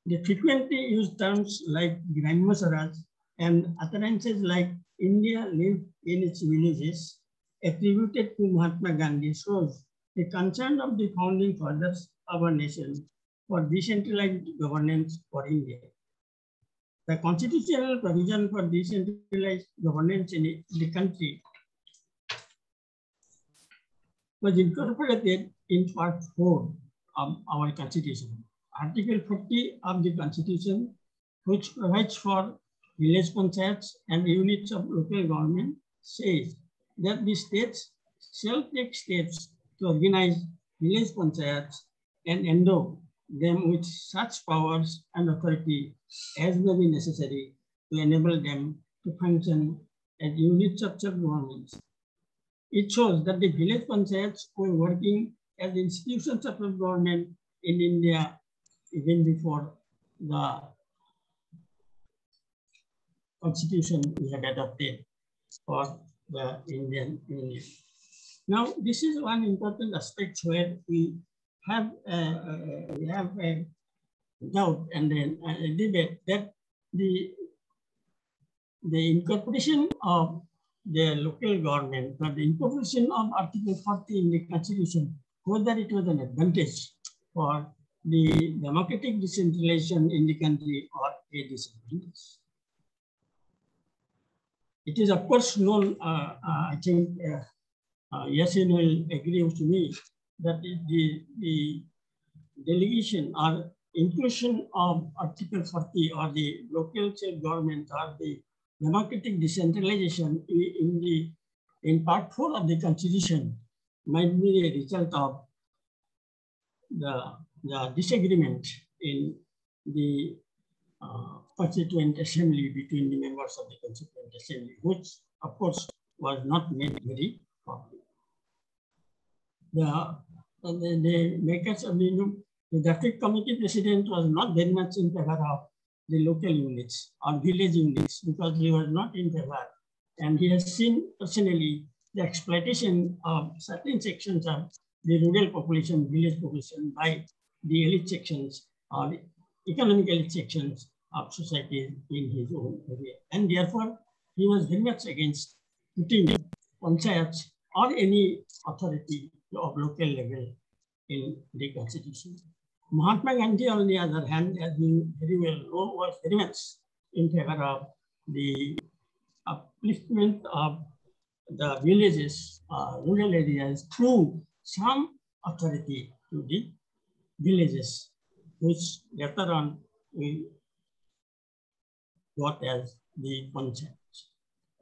The frequently used terms like Grandma Swaraj and utterances like India lived in its villages attributed to Mahatma Gandhi shows the concern of the founding fathers of our nation for decentralized governance for India. The constitutional provision for decentralized governance in the country was incorporated in Part 4 of our Constitution. Article 40 of the Constitution, which provides for village panchayats and units of local government, says that the states shall take steps to organize village panchayats and endow them with such powers and authority as may be necessary to enable them to function as units of self-governance. It shows that the village panchayats were working as institutions of government in India even before the constitution we had adopted for the Indian Union. Now, this is one important aspect where we have a doubt and then a debate that the incorporation of the local government, but the incorporation of Article 40 in the Constitution, whether it was an advantage for the democratic decentralization in the country or a disadvantage. It is of course known, I think Yasin will agree with me, that the delegation or inclusion of Article 40 or the local self-government or the democratic decentralization in Part 4 of the Constitution might be a result of the disagreement in the Constituent Assembly between the members of the Constituent Assembly, which of course was not made very properly. The makers of the Drafting Committee President was not very much in favor of the local units or village units because he was not in favor. And he has seen personally the exploitation of certain sections of the rural population, village population by the elite sections or economic elite sections of society in his own area. And therefore, he was very much against putting panchayats or any authority of local level in the Constitution. Mahatma Gandhi, on the other hand, as you very well know, was very much in favor of the upliftment of the villages, rural areas through some authority to the villages, which later on we got as the panchayats.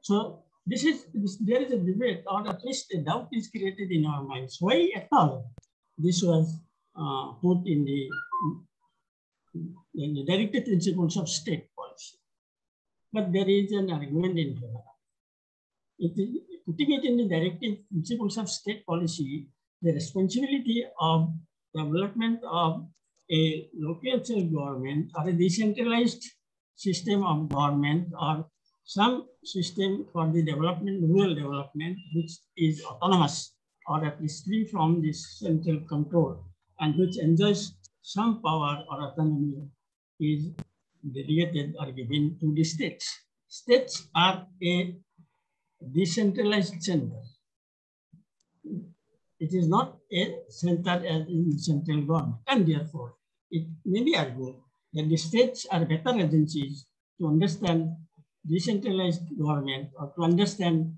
So there is a debate, or at least a doubt is created in our minds. Why at all this was put in the directive principles of state policy? But there is an argument in favor. Putting it in the directive principles of state policy, the responsibility of development of a local self-government or a decentralized system of government or some system for the development, rural development, which is autonomous or at least free from this central control and which enjoys some power or autonomy, is delegated or given to the states. States are a decentralized center. It is not a center as in central government, and therefore it may be argued that the states are better agencies to understand decentralized government or to understand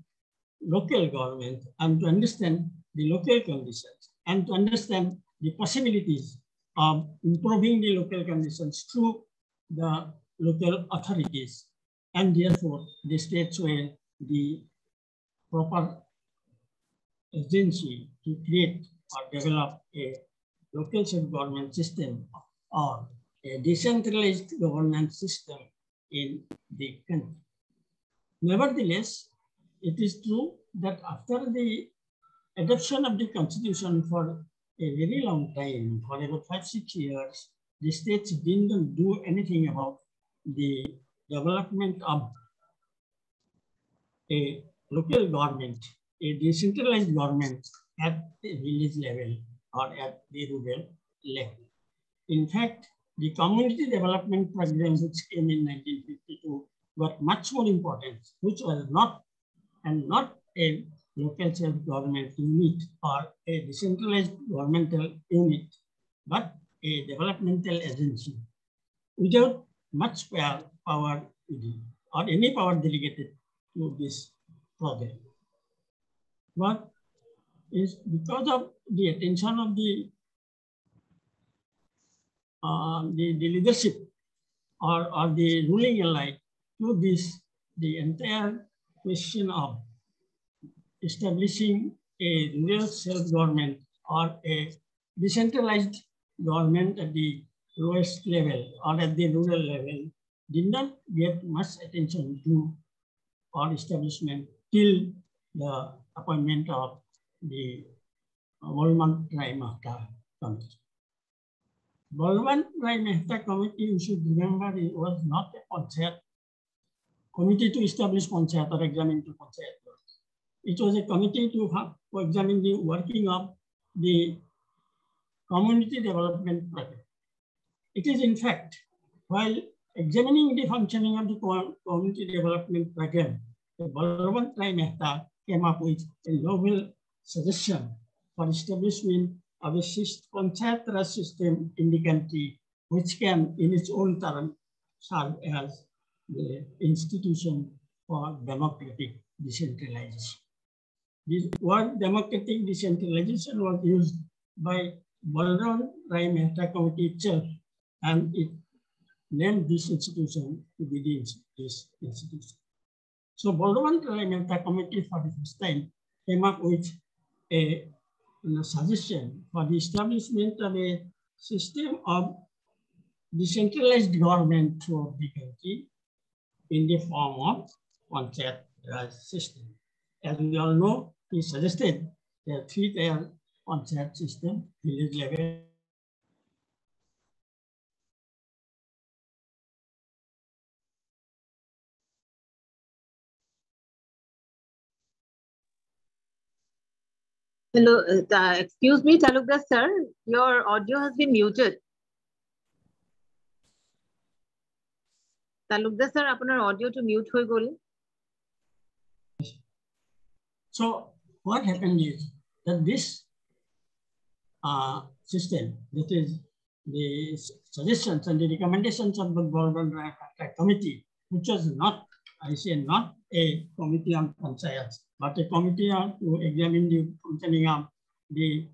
local government and to understand the local conditions and to understand the possibilities of improving the local conditions through the local authorities. And therefore, the states were the proper agency to create or develop a local self-government system or a decentralized governance system in the country. Nevertheless, it is true that after the adoption of the constitution for a very long time, for about 5-6 years, the states didn't do anything about the development of a local government, a decentralized government at the village level or at the rural level. In fact, the community development program which came in 1952 got much more importance, which was not a local self-government unit or a decentralized governmental unit, but a developmental agency without much power or any power delegated to this program. But is because of the attention of the leadership or the ruling elite to this, the entire question of establishing a rural self-government or a decentralized government at the lowest level or at the rural level did not get much attention to or establishment till the appointment of the Balwant Rai Mehta Committee. Balwant Rai Mehta Committee, you should remember, it was not a panchayat committee to establish panchayat or examine to panchayat. It was a committee to examine the working of the community development project. It is in fact, while examining the functioning of the community development program, the Balwant Rai Mehta came up with a novel suggestion for establishment of a panchayat raj system in the country, which can in its own turn serve as the institution for democratic decentralization. The word democratic decentralization was used by Balwant Rai Mehta Committee itself, and it named this institution to be this institution. So Balwant Rai Mehta Committee for the first time came up with a suggestion for the establishment of a system of decentralized government throughout the country in the form of panchayat raj system. As we all know, he suggested a 3-tier panchayat system, village level. Hello, excuse me, Talukdar sir, your audio has been muted. Talukdar sir, apunar audio to mute hoy gol. So what happened is that this system, that is the suggestions and the recommendations of the Balwant Rai Mehta Committee, which was not, I say, not a committee on panchayats, but a committee to examine the functioning of the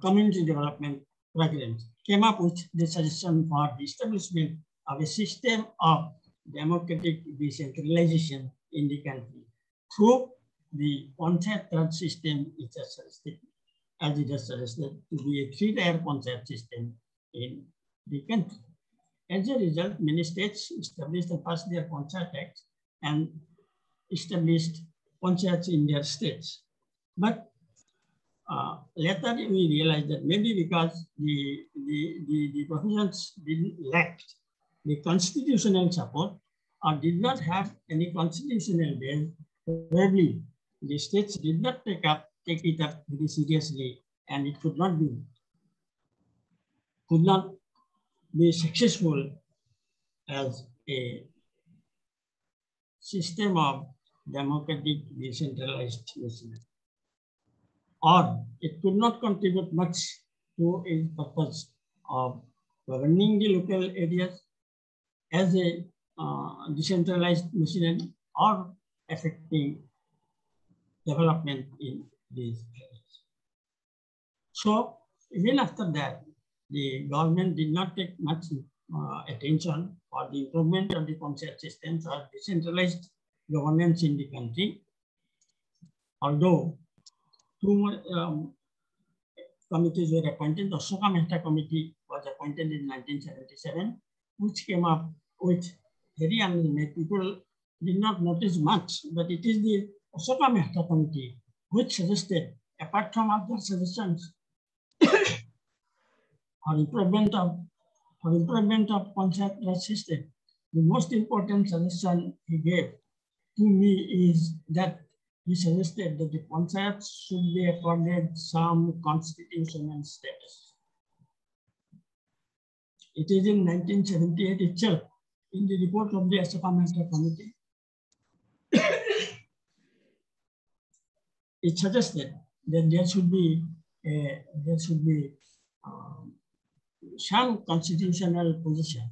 community development programs, came up with the suggestion for the establishment of a system of democratic decentralization in the country through the panchayat raj system, which is suggested, as it is suggested, to be a 3-tier panchayat system in the country. As a result, many states established and passed their panchayat act and established panchayats in their states. But later we realized that maybe because the provisions lacked the constitutional support or did not have any constitutional base, probably the states did not take it up very seriously, and it could not be successful as a system of democratic decentralized nationalism. Or it could not contribute much to its purpose of governing the local areas as a decentralized machinery or affecting development in these areas. So even after that, the government did not take much attention for the improvement of the panchayat systems or decentralized governance in the country. Although 2 committees were appointed, the Ashoka Mehta Committee was appointed in 1977, which came up with very unlimited. People did not notice much, but it is the Ashoka Mehta Committee which suggested apart from other suggestions or improvement of concept system, the most important suggestion he gave to me is that he suggested that the concepts should be accorded some constitutional status. It is in 1978 itself, in the report of the Assam Committee, it suggested that there should be some constitutional position,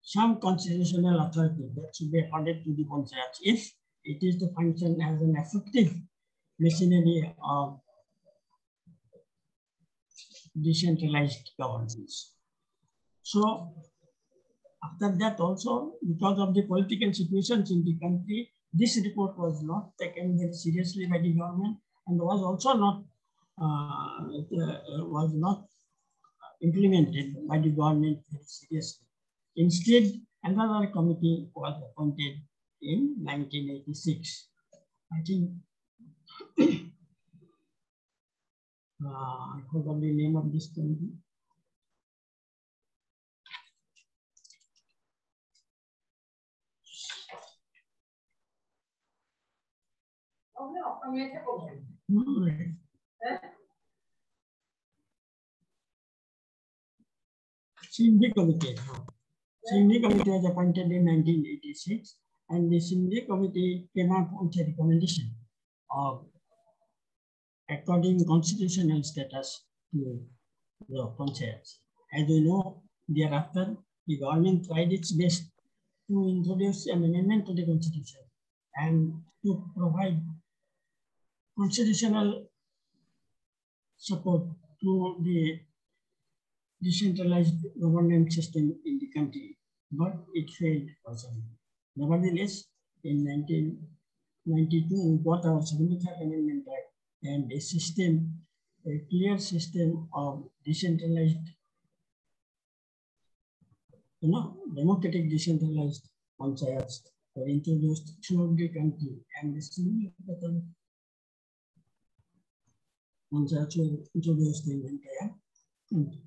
some constitutional authority that should be accorded to the panchayats if it is to function as an effective machinery of decentralized governance. So after that also, because of the political situations in the country, this report was not taken very seriously by the government and was also not implemented by the government very seriously. Instead, another committee was appointed in 1986. I think I forgot the name of this committee. Sindhi Committee. Sindhi Committee was appointed in 1986, and the Sindhi Committee came up with a recommendation of according constitutional status to the panchayats. As you know, thereafter, the government tried its best to introduce an amendment to the constitution and to provide constitutional support to the decentralized governance system in the country, but it failed also. Nevertheless, in 1992, we got our 73rd Amendment Act and a clear system of decentralized, democratic decentralized panchayats were introduced throughout the country, and the Silapathar panchayats were introduced in the entire country.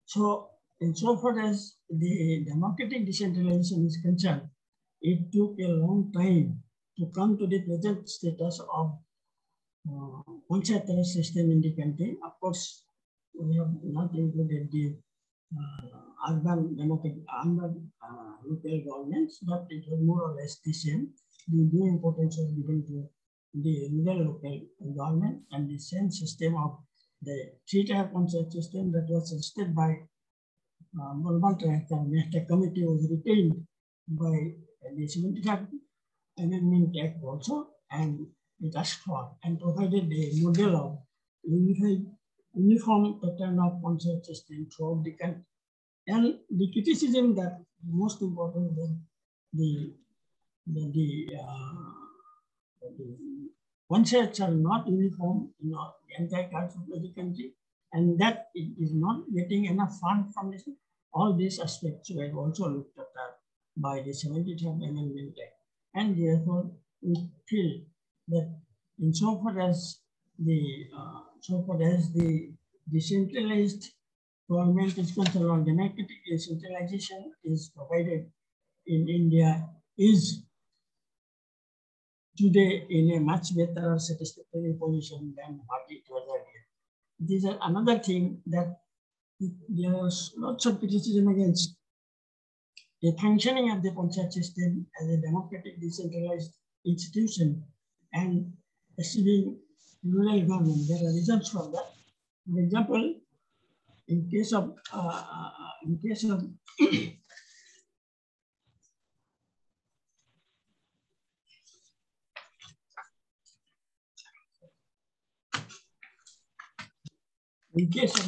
So, insofar as the democratic decentralization is concerned, it took a long time to come to the present status of panchayat system in the country. Of course, we have not included the urban local governments, but it was more or less the same. The due importance was given to the rural local government, and the same system of the three-tier panchayat system that was suggested by National Committee was retained by the 73rd Amendment Act also, and it asked for and provided a model of uniform pattern of panchayat system throughout the country. And the criticism that most important was the panchayats are not uniform in the entire country of the country, and that it is not getting enough fund from this. All these aspects were also looked at by the 73rd Amendment Act, and therefore we feel that insofar as the decentralized government is concerned, or democratic decentralization is provided in India is today in a much better or satisfactory position than what it was earlier. This is another thing that there was lots of criticism against the functioning of the panchayat system as a democratic decentralized institution and achieving rural government. There are reasons for that. For example, in case of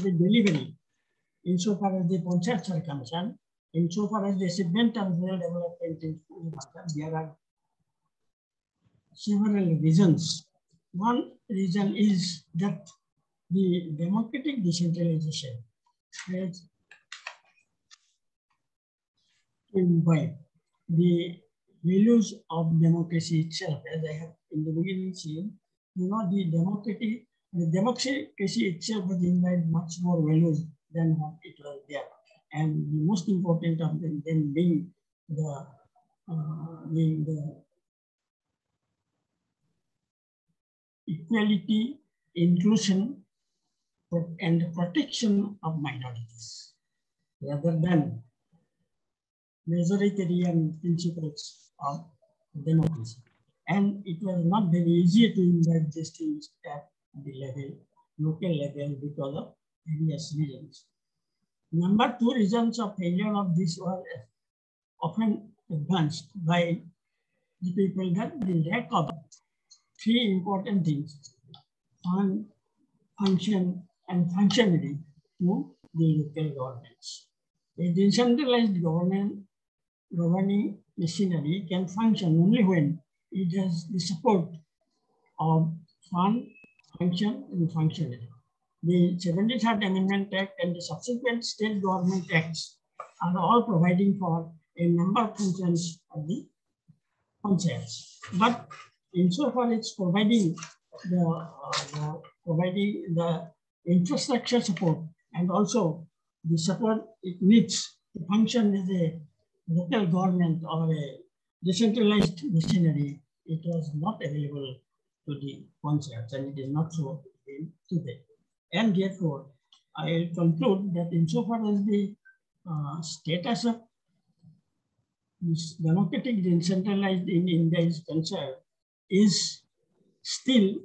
the delivery, insofar as the panchayats are concerned, insofar as the achievement of rural development is concerned, there are several reasons. One reason is that the democratic decentralization has imbibed the values of democracy itself, as I have in the beginning seen, the democracy itself has imbibed much more values than what it was there. And the most important of them then being the equality, inclusion, and the protection of minorities, rather than majoritarian principles of democracy. And it was not very easy to imbibe these things at the local level because of various reasons. Number two reasons of failure of this was often advanced by the people that the lack of three important things: function and functionality to the local governments. A decentralized governing machinery can function only when it has the support of fund, function, and functionality. The 73rd Amendment Act and the subsequent state government acts are all providing for a number of functions of the concepts. But insofar as providing the infrastructure support and also the support it needs to function as a local government or a decentralized machinery, it was not available to the concepts, and it is not so today. And therefore, I will conclude that insofar as the status of this democratic decentralized in India is concerned, is still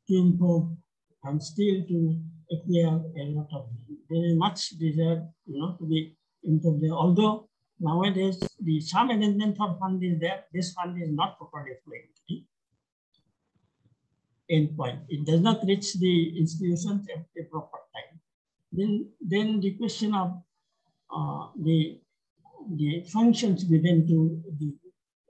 to improve and still to acquire a lot of. There is much desire, to be improved there. Although nowadays the some arrangement for fund is there, this fund is not properly flowing to the end point. It does not reach the institutions at the proper time. Then the question of the functions given to the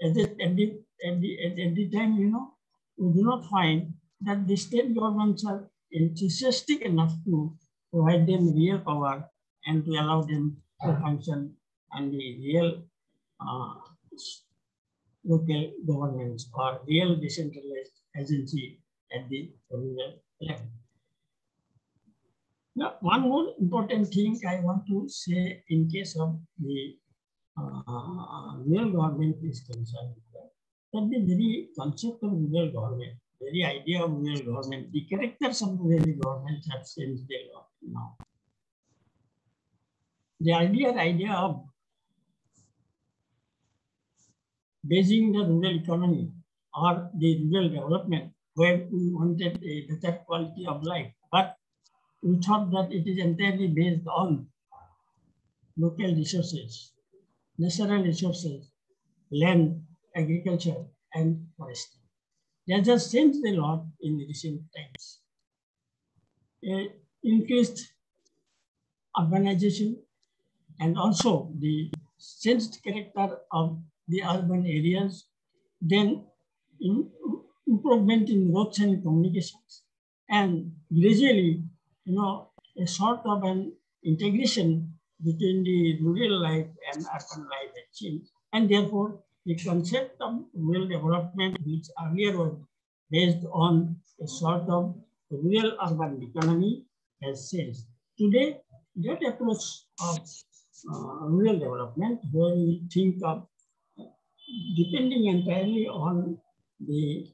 at the time, we do not find that the state governments are enthusiastic enough to provide them real power and to allow them to function and the real local governments or real decentralized agency at the rural level. Now, one more important thing I want to say in case of the rural government is concerned, that the very concept of rural government, very idea of rural government, the characters of rural government have changed a lot now. The idea of basing the rural economy or the rural development, where we wanted a better quality of life, but we thought that it is entirely based on local resources, natural resources, land, agriculture, and forestry. That has changed a lot in recent times. Increased urbanization and also the changed character of the urban areas, then improvement in roads and communications, and gradually, a sort of an integration between the rural life and urban life has changed. And therefore, the concept of rural development, which earlier was based on a sort of rural-urban economy, has changed. Today, that approach of rural development, where we think of depending entirely on the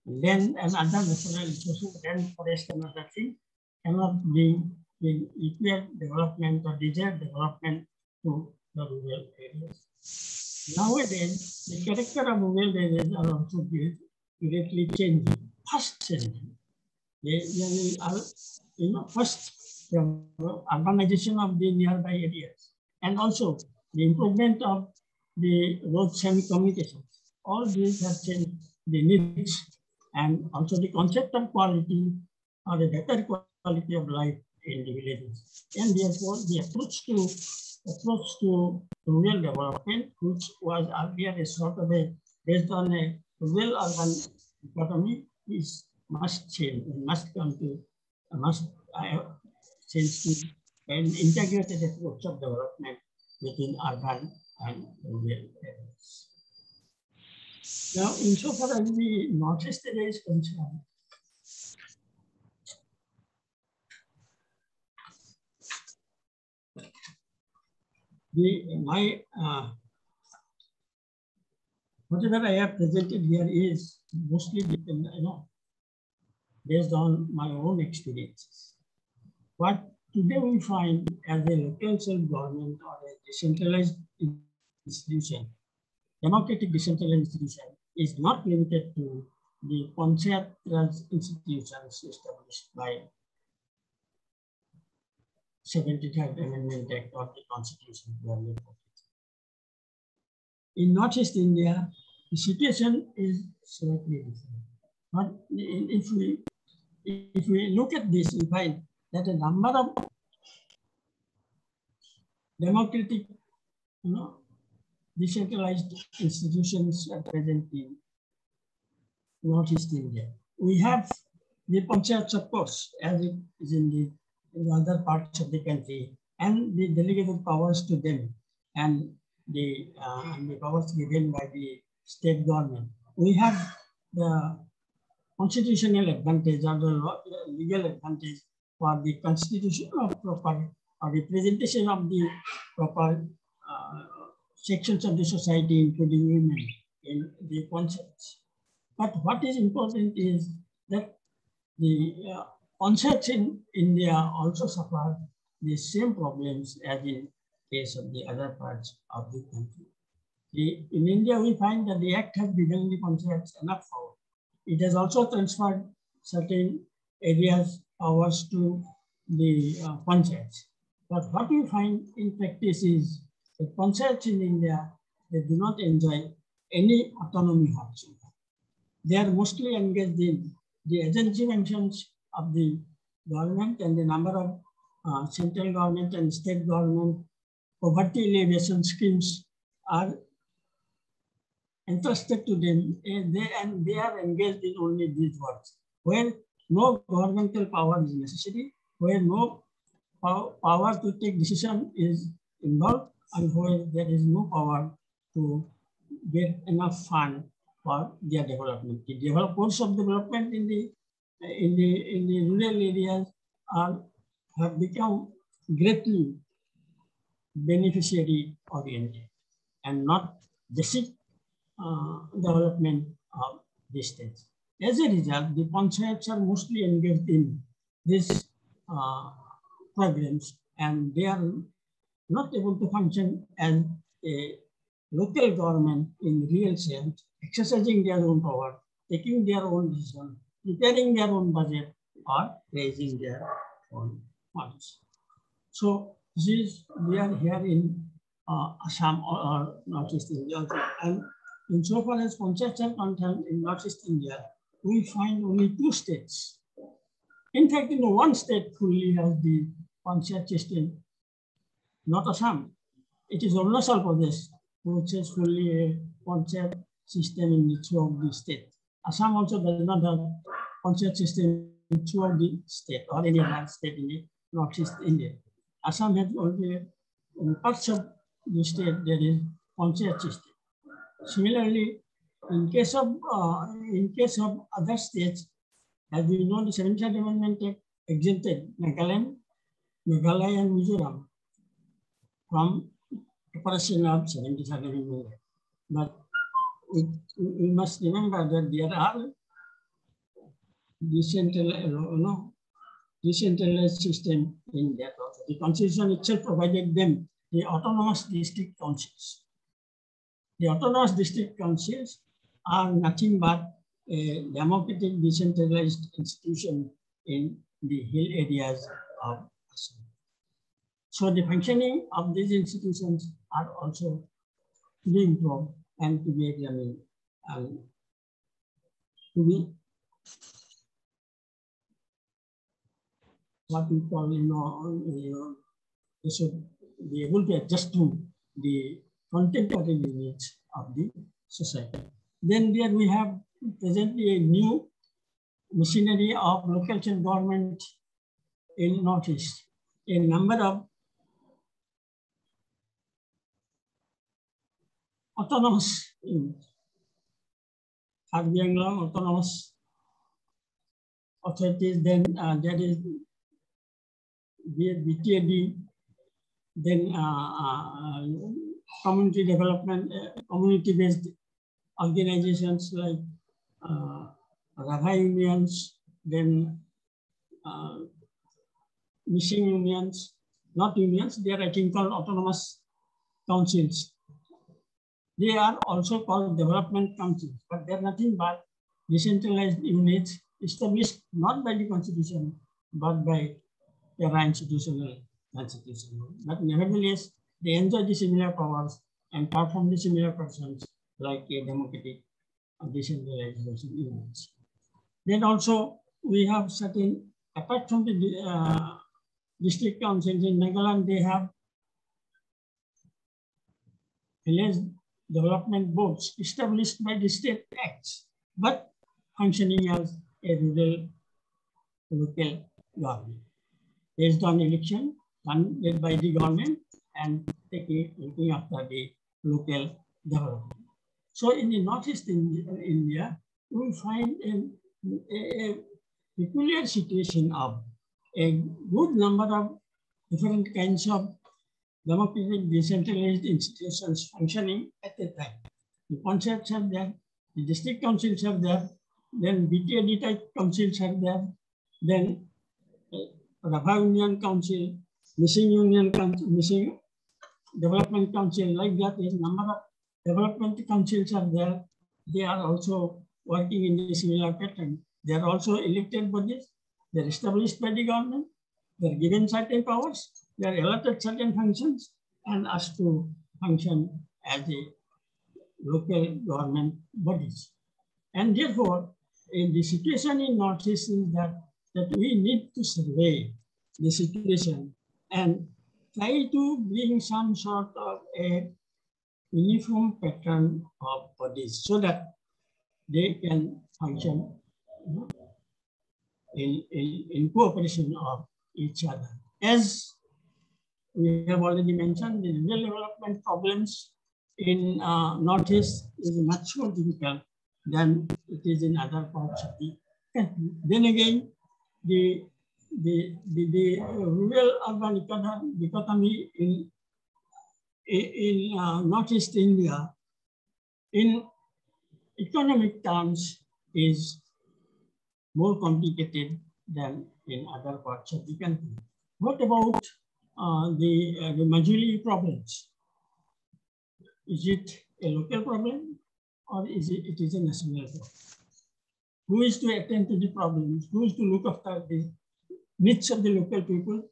land and other natural resources, land, forest, and other things, cannot bring the equal development or desired development to the rural areas. Nowadays, the character of rural areas are also greatly changing, fast changing. They are, first from urbanization of the nearby areas, and also the improvement of the roads and communications. All these have changed the needs and also the concept of quality or a better quality of life in the villages. And therefore, the approach to rural development, which was earlier a sort of based on a rural urban economy, must change. It must come to change to an integrated approach of development within urban and rural areas. Now, insofar as the Northeast area is concerned, Whatever I have presented here is mostly based on my own experiences. What today we find as a local self-government or a decentralized institution, democratic decentralized institution is not limited to the Panchayat Raj institutions established by 73rd Amendment Act of the Constitution. In Northeast India, the situation is slightly different. But if we look at this, we find that a number of democratic, decentralized institutions are present in Northeast India. We have the panchayats, of course, as it is in the other parts of the country, and the delegated powers to them, and the powers given by the state government. We have the constitutional advantage or the legal advantage for the constitution of proper or representation of the proper sections of the society, including women, in the panchayats. But what is important is that the panchayats in India also suffer the same problems as in case of the other parts of the country. In India, we find that the Act has given the panchayats enough power. It has also transferred certain areas powers to the panchayats. But what we find in practice is that panchayats in India, they do not enjoy any autonomy whatsoever. They are mostly engaged in the agency functions of the government, and the number of central government and state government poverty alleviation schemes are entrusted to them, and they are engaged in only these works, where no governmental power is necessary, where no power to take decision is involved, and where there is no power to get enough fund for their development. The course of development in the rural areas have become greatly beneficiary oriented and not basic development of the states. As a result, the panchayats are mostly engaged in these programs, and they are not able to function as a local government in real sense, exercising their own power, taking their own decision, preparing their own budget, or raising their own funds. So we are here in Assam or Northeast India, and insofar as panchayats are concerned in Northeast India, we find only 2 states. In fact, one state fully has the panchayat system, not Assam. It is Arunachal Pradesh, which has fully a panchayat system in each of the state. Assam also does not have panchayat system in each of the state or any other state in the Northeast India. Assam has only in parts of the state there is panchayat system. Similarly, in case of other states, as we know, the 73rd Amendment Act exempted Nagaland, Meghalaya, and Mizoram from operation of 73rd Amendment Act. But we must remember that there are decentralized system in that also. The Constitution itself provided them the autonomous district councils. The autonomous district councils are nothing but a democratic decentralized institution in the hill areas of Assam. So the functioning of these institutions are also to be improved and to be examined and to be what we call, they should be able to adjust to the contemporary needs of the society. Then there we have presently a new machinery of local government in Northeast. A number of autonomous autonomous authorities. Then there is BTAD, then community development, community-based organizations like Rabha unions, then missing unions, not unions, they are I think called autonomous councils. They are also called development councils, but they are nothing but decentralized units established not by the constitution, but by the institutional constitution. But nevertheless, they enjoy the similar powers and perform the similar functions like a democratic decentralization units. Then also we have certain, apart from the district councils in Nagaland, they have village development boards established by the state acts, but functioning as a rural local government based on election led by the government and looking after the local development. So in the Northeast India, we find a peculiar situation of a good number of different kinds of democratic decentralized institutions functioning at a time. The concepts are there, the district councils are there, then BTAD type councils are there, then Rabha Union Council, Missing Union Council, Missing Development Council, like that. A number of development councils are there. They are also working in the similar pattern. They are also elected bodies. They are established by the government. They are given certain powers. They are allotted certain functions and asked to function as a local government bodies. And therefore, the situation in Northeast is that we need to survey the situation and try to bring some sort of a uniform pattern of bodies so that they can function in cooperation of each other. As we have already mentioned, the rural development problems in Northeast is much more difficult than it is in other parts of the country. Then again, the rural-urban dichotomy in Northeast India, in economic terms, is more complicated than in other parts of the country. What about the Majuli problems? Is it a local problem or is it is a national problem? Who is to attend to the problems? Who is to look after the needs of the local people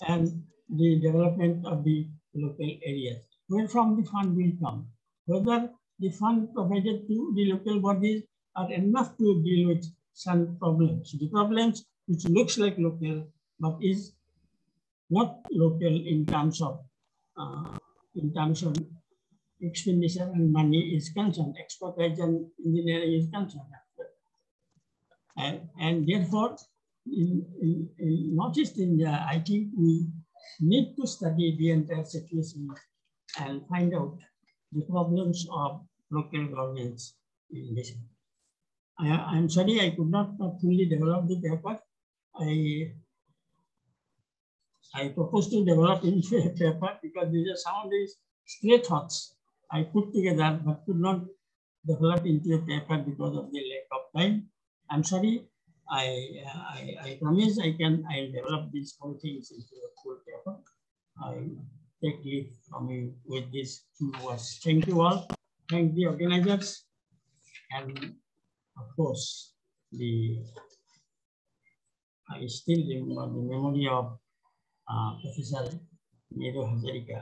and the development of the local areas? Where from the fund will come? Whether the fund provided to the local bodies are enough to deal with some problems. The problems which looks like local but is not local in terms of expenditure and money is concerned, expertise and engineering is concerned. And therefore, in Northeast India, I think we need to study the entire situation and find out the problems of local governments in this. I'm sorry, I could not fully develop the paper. I propose to develop into a paper because these are some of these stray thoughts I put together but could not develop into a paper because of the lack of time. I'm sorry. I promise I'll develop these whole things into a full paper. I take leave from you with these few words. Thank you all. Thank the organizers and of course I still remember the memory of Professor Niru Hazarika.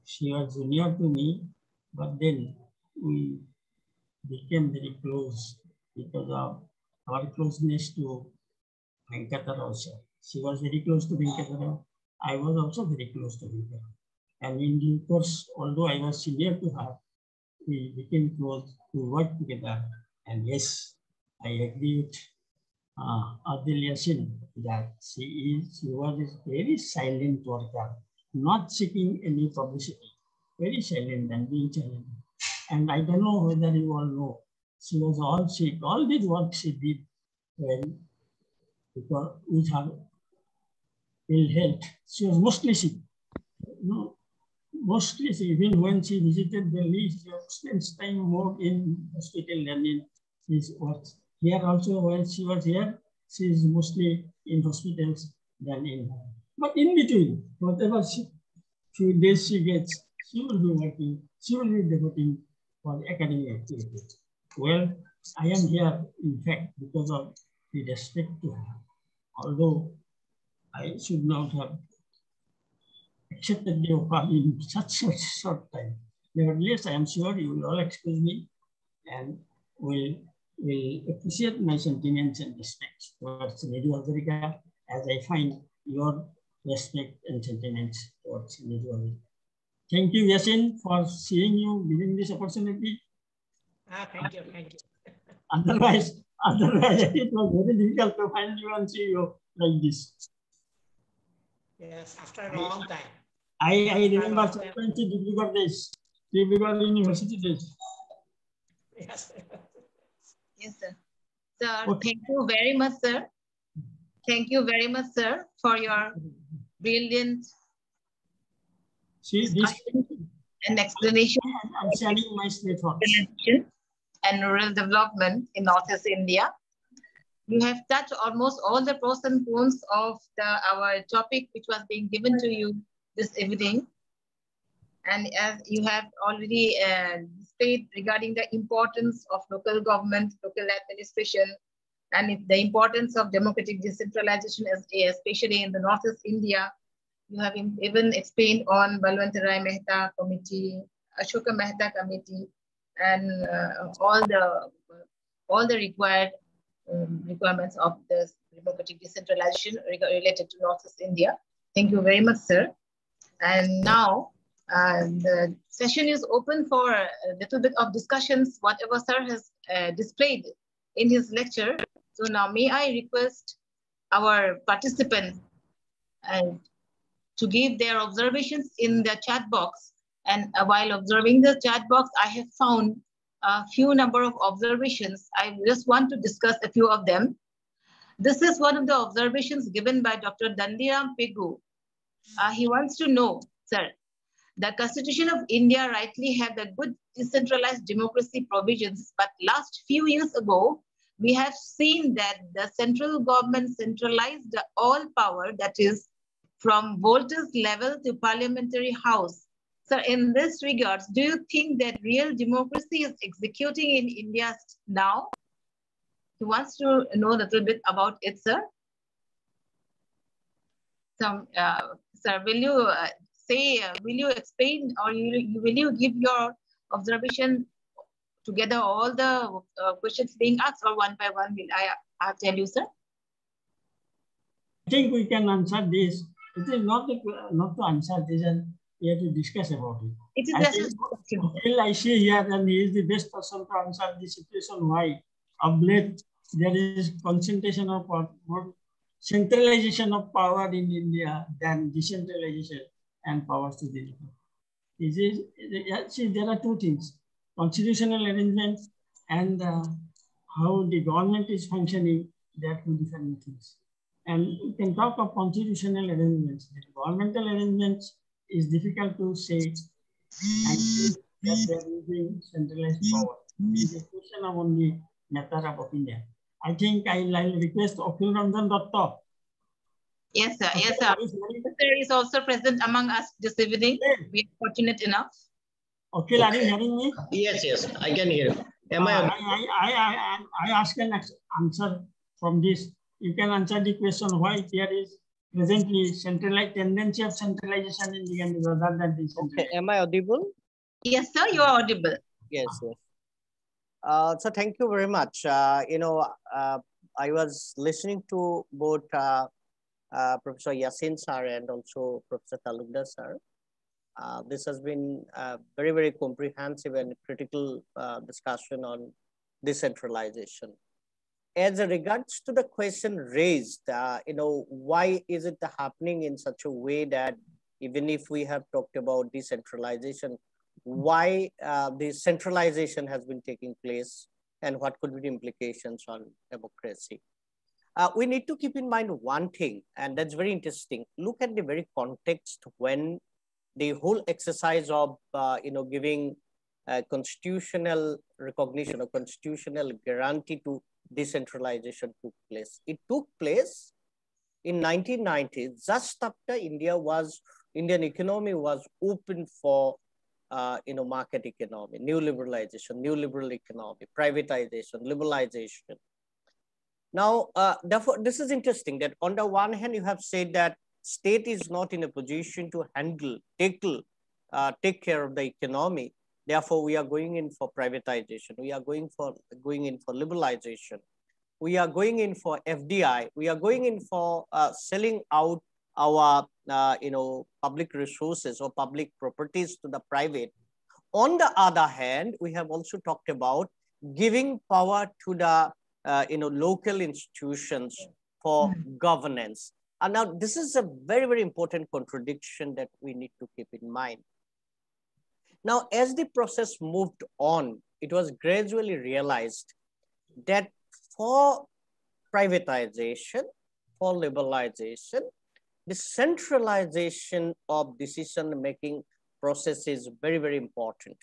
She was junior to me, but then we became very close because of our closeness to Venkatara. She was very close to Venkatara. I was also very close to Venkatara. And in due course, although I was senior to her, we became close to work together. And yes, I agree with Adil Yasin that she was a very silent worker, not seeking any publicity, very silent and being silent. And I don't know whether you all know, she was all sick. All this work she did when, because with her ill health, she was mostly sick. mostly even when she visited Delhi, she spends time more in hospital than in his work. Here also, when she was here, she is mostly in hospitals than in. But in between, whatever few days she gets, she will be working, she will be devoting for academic activities. Well, I am here, in fact, because of the respect to her. Although I should not have accepted the offer in such a short time. Nevertheless, I am sure you will all excuse me and will appreciate my sentiments and respect towards Niru Hazarika, as I find your respect and sentiments towards Niru Hazarika. Thank you, Yasin, for seeing you, giving this opportunity. Thank you, thank you. Otherwise, it was very difficult to find you and see you like this. Yes, after a long time. I remember sometimes difficult university days. Yes. Yes, sir. Sir, Okay. thank you very much, sir. Thank you very much, sir, for your brilliant discussion and explanation I'm sharing my thoughts and rural development in Northeast India. You have touched almost all the pros and cons of our topic, which was being given to you this evening. And as you have already stated regarding the importance of local government, local administration, and the importance of democratic decentralization, especially in the Northeast India, you have even explained on Balwantarai Mehta Committee, Ashoka Mehta Committee, and all the required requirements of the democratic decentralization related to Northeast India. Thank you very much, sir. And now the session is open for a little bit of discussions, whatever sir has displayed in his lecture. So now may I request our participants to give their observations in the chat box. And while observing the chat box, I have found a few number of observations. I just want to discuss a few of them. This is one of the observations given by Dr. Dandiram Pegu. He wants to know, sir, the Constitution of India rightly have the good decentralized democracy provisions, but last few years ago, we have seen that the central government centralized all power, that is from voters level to parliamentary house. So in this regards, do you think that real democracy is executing in India now? He wants to know a little bit about it, sir. So, sir, will you will you explain, or will you give your observation together all the questions being asked, or one by one will I tell you, sir? I think we can answer this. It is not to answer this, and we have to discuss about it. It is I see here, and he is the best person to answer this situation. Why? Of late, there is concentration of more centralization of power in India than decentralization and powers to the people. See, there are two things: constitutional arrangements and how the government is functioning. There are two different things. And we can talk of constitutional arrangements. The governmental arrangements is difficult to say, and that they are using centralized power. It is a question of only matter of opinion. I think I'll request Akhil Ranjan Datta. Yes, sir. Yes, sir. Sir is also present among us this evening. We are fortunate enough. Akhil, are you hearing me? Yes, yes, I can hear. Am I ask an answer from this. You can answer the question why there is presently centralized tendency of centralization in the country rather than decentralization. Okay, am I audible? Yes, sir, you are audible. Yes, yes. So thank you very much. I was listening to both Professor Yasin sir and also Professor Talukdar sir. This has been a very, very comprehensive and critical discussion on decentralization. As regards to the question raised, why is it happening in such a way that even if we have talked about decentralization, why the centralization has been taking place and what could be the implications on democracy? We need to keep in mind one thing, and that's very interesting. Look at the very context when the whole exercise of, giving constitutional recognition or constitutional guarantee to decentralization took place. It took place in 1990s, just after Indian economy was open for, market economy, new liberalization, new liberal economy, privatization, liberalization. Now, therefore, this is interesting that on the one hand, you have said that state is not in a position to take care of the economy. Therefore, we are going in for privatization. We are going in for liberalization. We are going in for FDI. We are going in for selling out our, public resources or public properties to the private. On the other hand, we have also talked about giving power to the, local institutions for governance. And now this is a very, very important contradiction that we need to keep in mind. Now, as the process moved on, it was gradually realized that for privatization, for liberalization, the centralization of decision-making process is very, very important.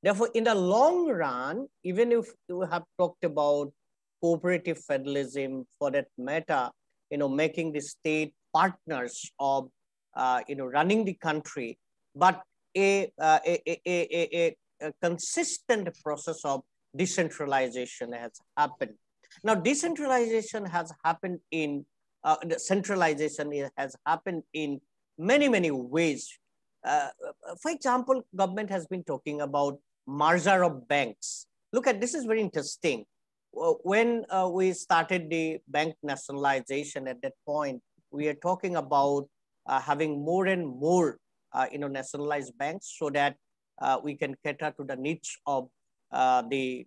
Therefore, in the long run, even if you have talked about cooperative federalism, for that matter, making the state partners of, running the country, but a consistent process of decentralization has happened. Now, decentralization has happened in, centralization has happened in many, many ways. For example, government has been talking about merger of banks. Look at, this is very interesting. When we started the bank nationalization, at that point, we are talking about having more and more, nationalized banks so that we can cater to the needs of the,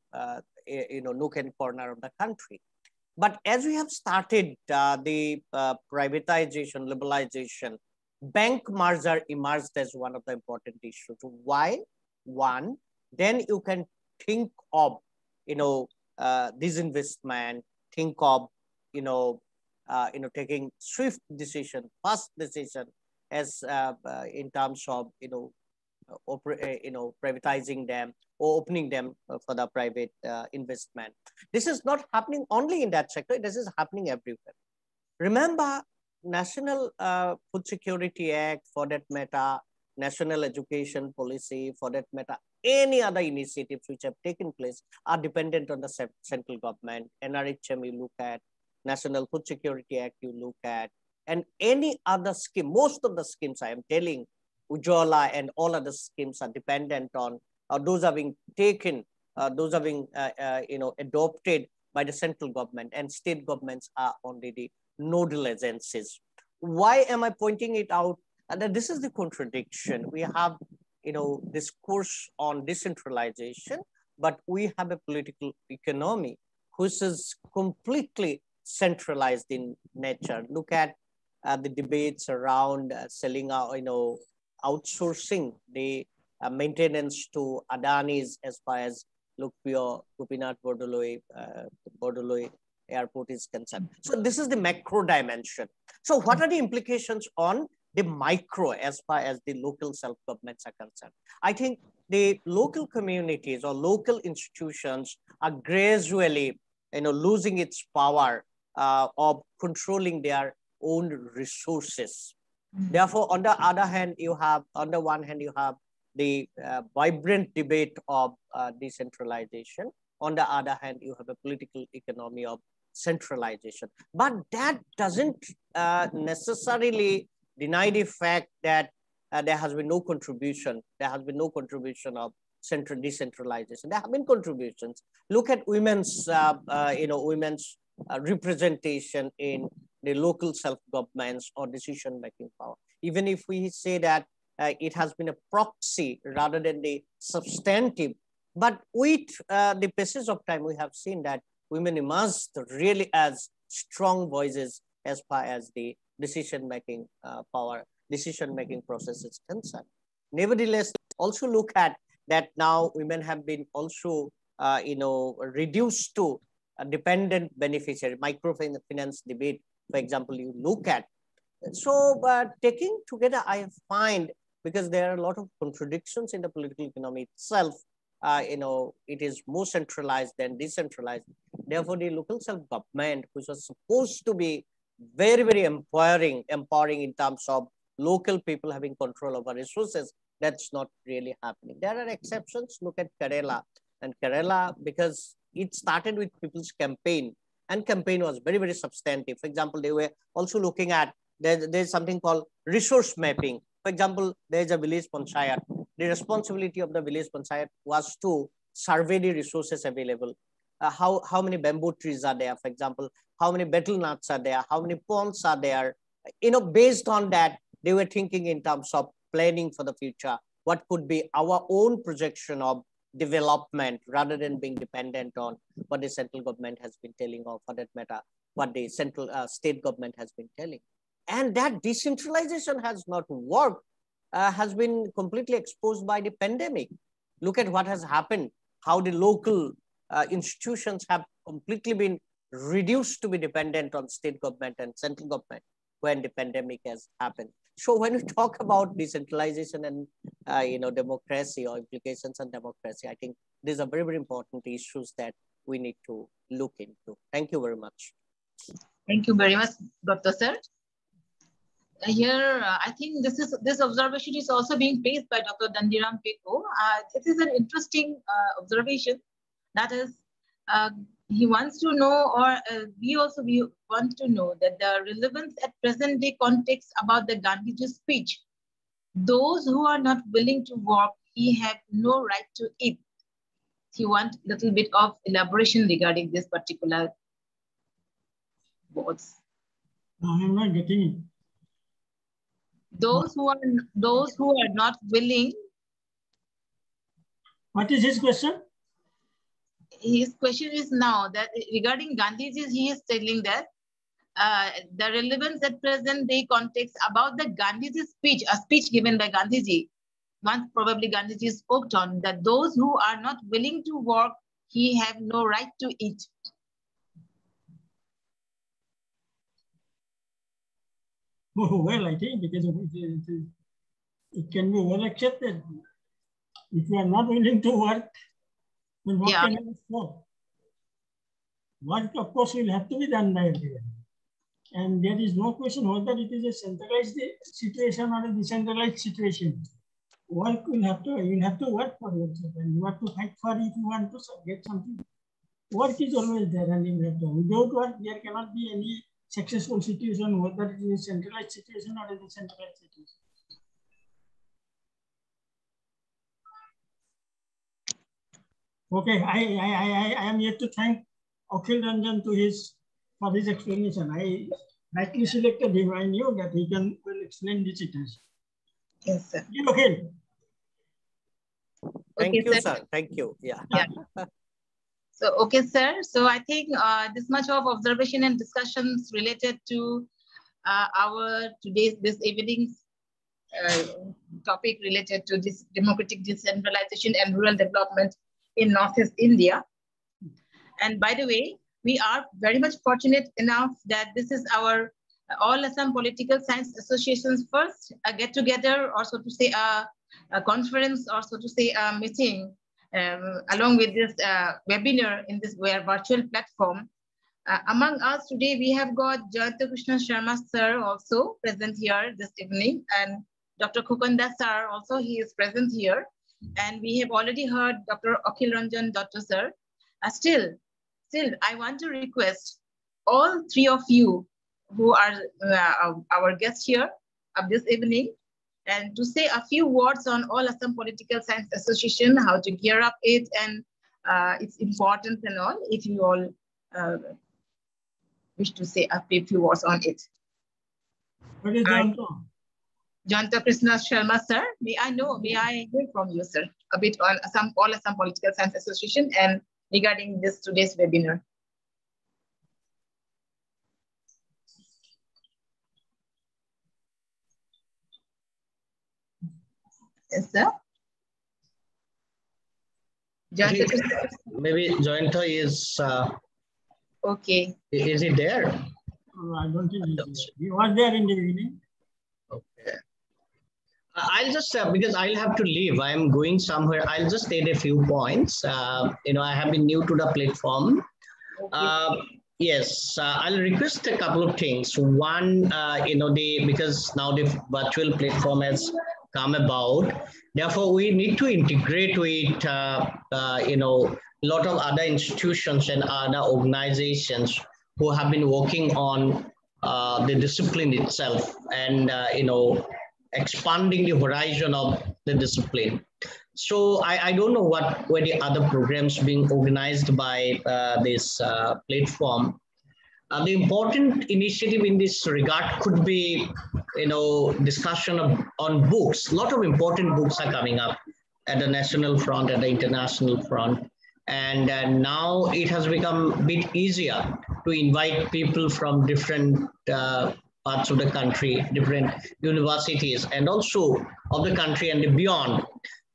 nook and corner of the country. But as we have started the privatization, liberalization, bank merger emerged as one of the important issues. Why? One, then you can think of, disinvestment, think of, taking swift decision, fast decision, as in terms of, privatizing them or opening them for the private investment. This is not happening only in that sector. This is happening everywhere. Remember, National Food Security Act, for that matter, National Education Policy, for that matter, any other initiatives which have taken place are dependent on the central government. NRHM you look at, National Food Security Act you look at, and any other scheme. Most of the schemes I am telling, Ujjwala and all other schemes are dependent on, those are being taken, those are being, adopted by the central government, and state governments are only the nodal agencies. Why am I pointing it out? That this is the contradiction. We have, discourse on decentralization, but we have a political economy which is completely centralized in nature. Look at the debates around selling out, outsourcing the maintenance to Adani's as far as Lokpio, Gopinath Bordoloi airport is concerned. So this is the macro dimension. So what are the implications on the micro as far as the local self-governments are concerned? I think the local communities or local institutions are gradually, losing its power of controlling their own resources. Therefore, on the other hand, you have, on the one hand, you have the vibrant debate of decentralization. On the other hand, you have a political economy of centralization. But that doesn't necessarily deny the fact that there has been no contribution. There has been no contribution of decentralization. There have been contributions. Look at women's, women's representation in the local self-governments or decision-making power. Even if we say that it has been a proxy rather than the substantive, but with the passage of time, we have seen that women emerged really as strong voices as far as the decision-making power, decision-making process is concerned. Nevertheless, also look at that now women have been also, reduced to a dependent beneficiary, microfinance debate, for example, you look at. So taking together, I find because there are a lot of contradictions in the political economy itself. It is more centralized than decentralized. Therefore, the local self-government, which was supposed to be very, very empowering in terms of local people having control over resources, that's not really happening. There are exceptions. Look at Kerala. And Kerala, because it started with people's campaign, and campaign was very, very substantive. For example, they were also looking at, there's something called resource mapping. For example, there's a village panchayat. The responsibility of the village panchayat was to survey the resources available. How many bamboo trees are there, for example, how many betel nuts are there, how many ponds are there. Based on that, they were thinking in terms of planning for the future, what could be our own projection of development rather than being dependent on what the central government has been telling, or for that matter, what the central state government has been telling. And that decentralization has not worked, has been completely exposed by the pandemic. Look at what has happened, how the local institutions have completely been reduced to be dependent on state government and central government when the pandemic has happened. So when we talk about decentralization and democracy, or implications on democracy, I think these are very, very important issues that we need to look into. Thank you very much. Thank you very much, Dr. Sir. Here, I think this observation is also being placed by Dr. Dandiram Peko. This is an interesting observation. That is, he wants to know, or we want to know, that the relevance at present day context about the Gandhiji's speech. Those who are not willing to work, he have no right to eat. He wants a little bit of elaboration regarding this particular words. I am not getting it. Those who are not willing. What is his question? His question is now that regarding Gandhiji, he is telling that the relevance at present day context about the Gandhiji speech, a speech given by Gandhiji, once probably Gandhiji spoke on, that those who are not willing to work, he have no right to eat. Oh, well, I think because it can be well accepted. If you are not willing to work, then what can you stop? Work, of course, will have to be done by everyone. And there is no question whether it is a centralized situation or a decentralized situation. Work will have to, you will have to work for yourself, and you have to fight for it if you want to get something. Work is always there, and you have to. Without work, there cannot be any successful situation, whether it is a centralized situation or a decentralized situation. Okay, I am yet to thank Akhil Ranjan for his explanation. I rightly selected him. I knew that he will explain the situation. Yes, sir. Okay. Thank you, sir. Thank you. Yeah. So, okay, sir. So I think this much of observation and discussions related to this evening's topic related to this democratic decentralization and rural development in Northeast India. And by the way, we are very much fortunate enough that this is our All Assam Political Science Association's first get-together, or so to say a conference, or so to say a meeting, along with this webinar in this virtual platform. Among us today, we have got Jayanta Krishna Sharma sir also present here this evening, and Dr. Khukanda sir also, he is present here. And we have already heard Dr. Akhil Ranjan, Dr. Sir. Still, I want to request all three of you who are our guests here of this evening, and to say a few words on All Assam Political Science Association, how to gear up it, and its importance and all, if you all wish to say a few words on it. What is Jayanta? Jayanta Krishna Sharma, sir. May I hear from you, sir, a bit on All Assam Political Science Association and regarding today's webinar. Yes, sir. Maybe Jayanta is. Okay. Is it there? I don't think he was there in the beginning. Okay. I'll just, because I'll have to leave. I'm going somewhere. I'll just state a few points. I have been new to the platform. Yes, I'll request a couple of things. One, because now the virtual platform has come about, therefore we need to integrate with, a lot of other institutions and other organizations who have been working on the discipline itself and, expanding the horizon of the discipline. So I don't know what were the other programs being organized by this platform. The important initiative in this regard could be, discussion on books. A lot of important books are coming up at the national front, at the international front. And now it has become a bit easier to invite people from different parts of the country, different universities, and also of the country and beyond.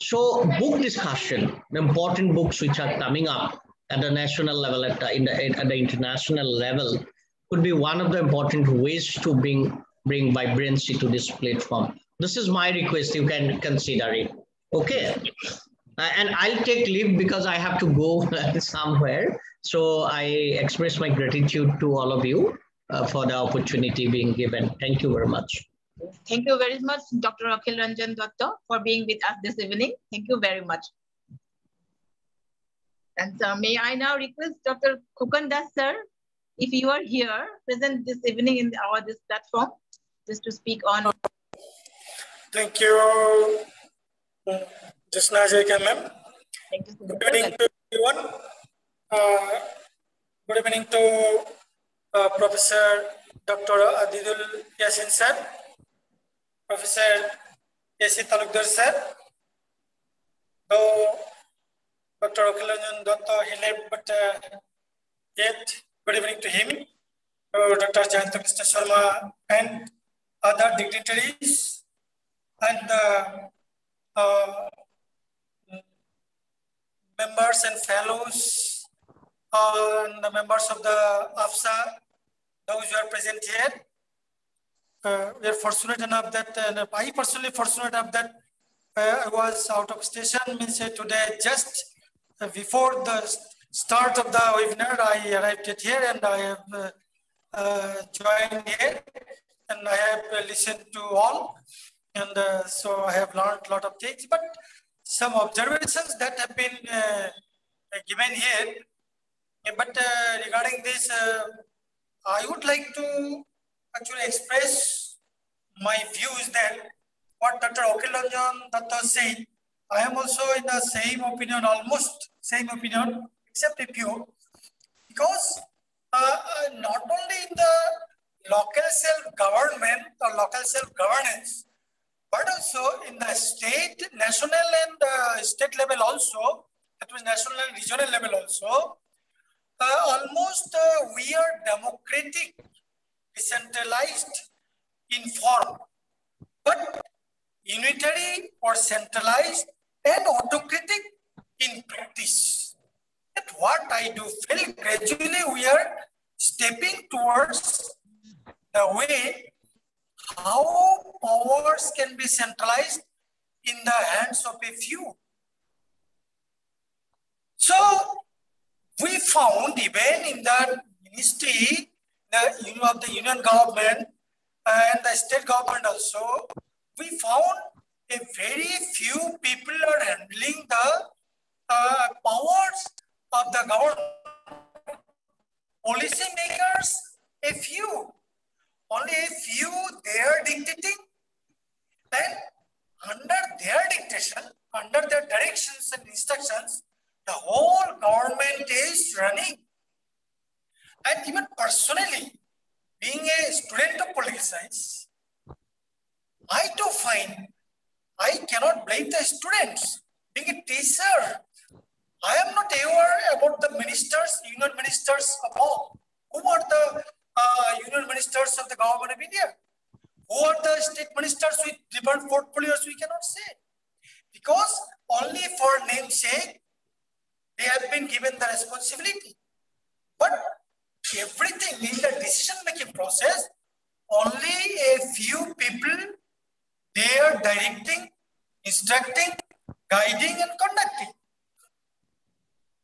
So book discussion, important books which are coming up at the national level, at the international level, could be one of the important ways to bring vibrancy to this platform. This is my request. You can consider it. Okay. And I'll take leave because I have to go somewhere. So I express my gratitude to all of you for the opportunity being given. Thank you very much. Thank you very much, Dr. Akhil Ranjan Datta, for being with us this evening. Thank you very much. And may I now request Dr. Khokon Das, sir, if you are here, present this evening in this platform, just to speak on. Thank you, Niru Hazarika, ma'am. Thank you so much. Good evening to everyone. Good evening to Professor Dr. Adidul Yasin sir, Professor A.C. Talukdar sir. Though Dr. Akhil Ranjan Datta, he left, but yet good evening to him, Dr. Jayanta Krishna Sharma, and other dignitaries and members and fellows and the members of the AAPSA, those who are present here. We are fortunate enough that, I personally fortunate enough that I was out of station, means today just before the start of the webinar, I arrived here and I have joined here and I have listened to all. And so I have learned a lot of things, but some observations that have been given here. But regarding this, I would like to actually express my views that what Dr. Akhil Ranjan Datta said, I am also in the same opinion, almost same opinion, except a few, because not only in the local self-government or local self-governance, but also in the state, national and state level also, that was national and regional level also, almost we are democratic, decentralized in form, but unitary or centralized and autocratic in practice. That's what I do feel gradually we are stepping towards the way how powers can be centralized in the hands of a few. So we found even in the ministry, of the union government and the state government also, we found a very few people are handling the powers of the government. Policy makers, a few. Only a few they are dictating, and under their dictation, under their directions and instructions, the whole government is running. And even personally, being a student of political science, I too find I cannot blame the students. Being a teacher, I am not aware about the ministers, union ministers of all. Who are the union ministers of the government of India? Who are the state ministers with different portfolios? We cannot say. Because only for namesake, they have been given the responsibility. But everything in the decision-making process, only a few people They are directing, instructing, guiding, and conducting.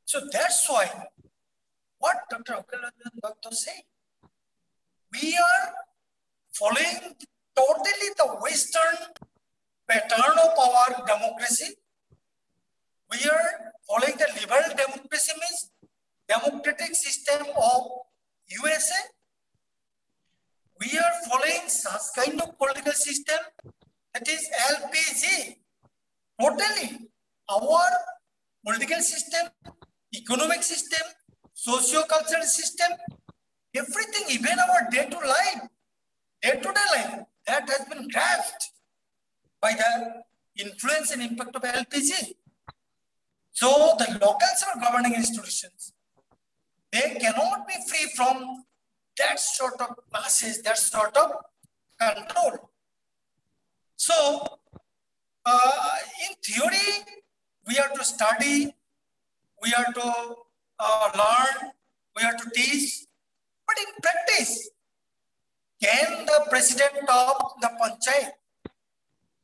So that's why what Dr. Abdul said, we are following totally the Western pattern of our democracy. We are following the liberal democracy, means democratic system of USA. We are following such kind of political system, that is LPG. Totally, our political system, economic system, socio-cultural system, everything, even our day-to-day life, that has been grasped by the influence and impact of LPG. So the local self-governing institutions, they cannot be free from that sort of classes, that sort of control. So in theory, we are to study, we are to learn, we are to teach, but in practice, can the president of the panchayat,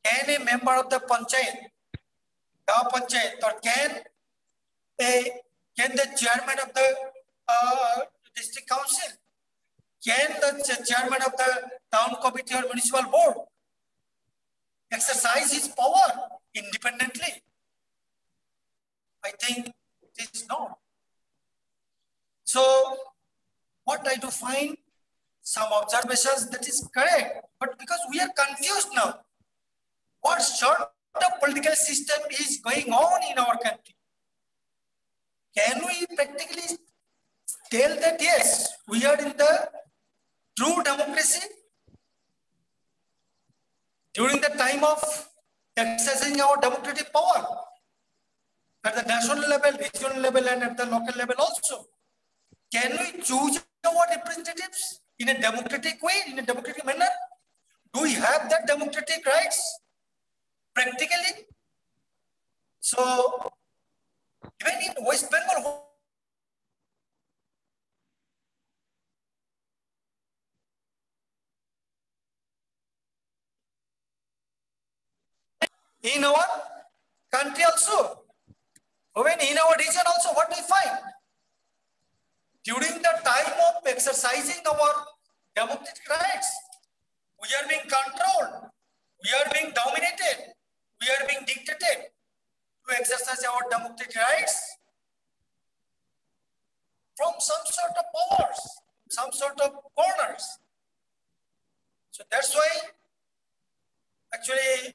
can a member of the panchayat, or can the chairman of the district council, can the chairman of the town committee or municipal board exercise his power independently? I think it is not. So what I do find some observations that is correct, but because we are confused now, what sort of political system is going on in our country? Can we practically tell that yes, we are in the true democracy during the time of exercising our democratic power at the national level, regional level, and at the local level also? Can we choose our representatives in a democratic way, in a democratic manner? Do we have that democratic rights practically? So even in West Bengal, in our country also, even in our region also, what we find? During the time of exercising our democratic rights, we are being controlled, we are being dominated, we are being dictated to exercise our democratic rights from some sort of powers, some sort of corners. So that's why actually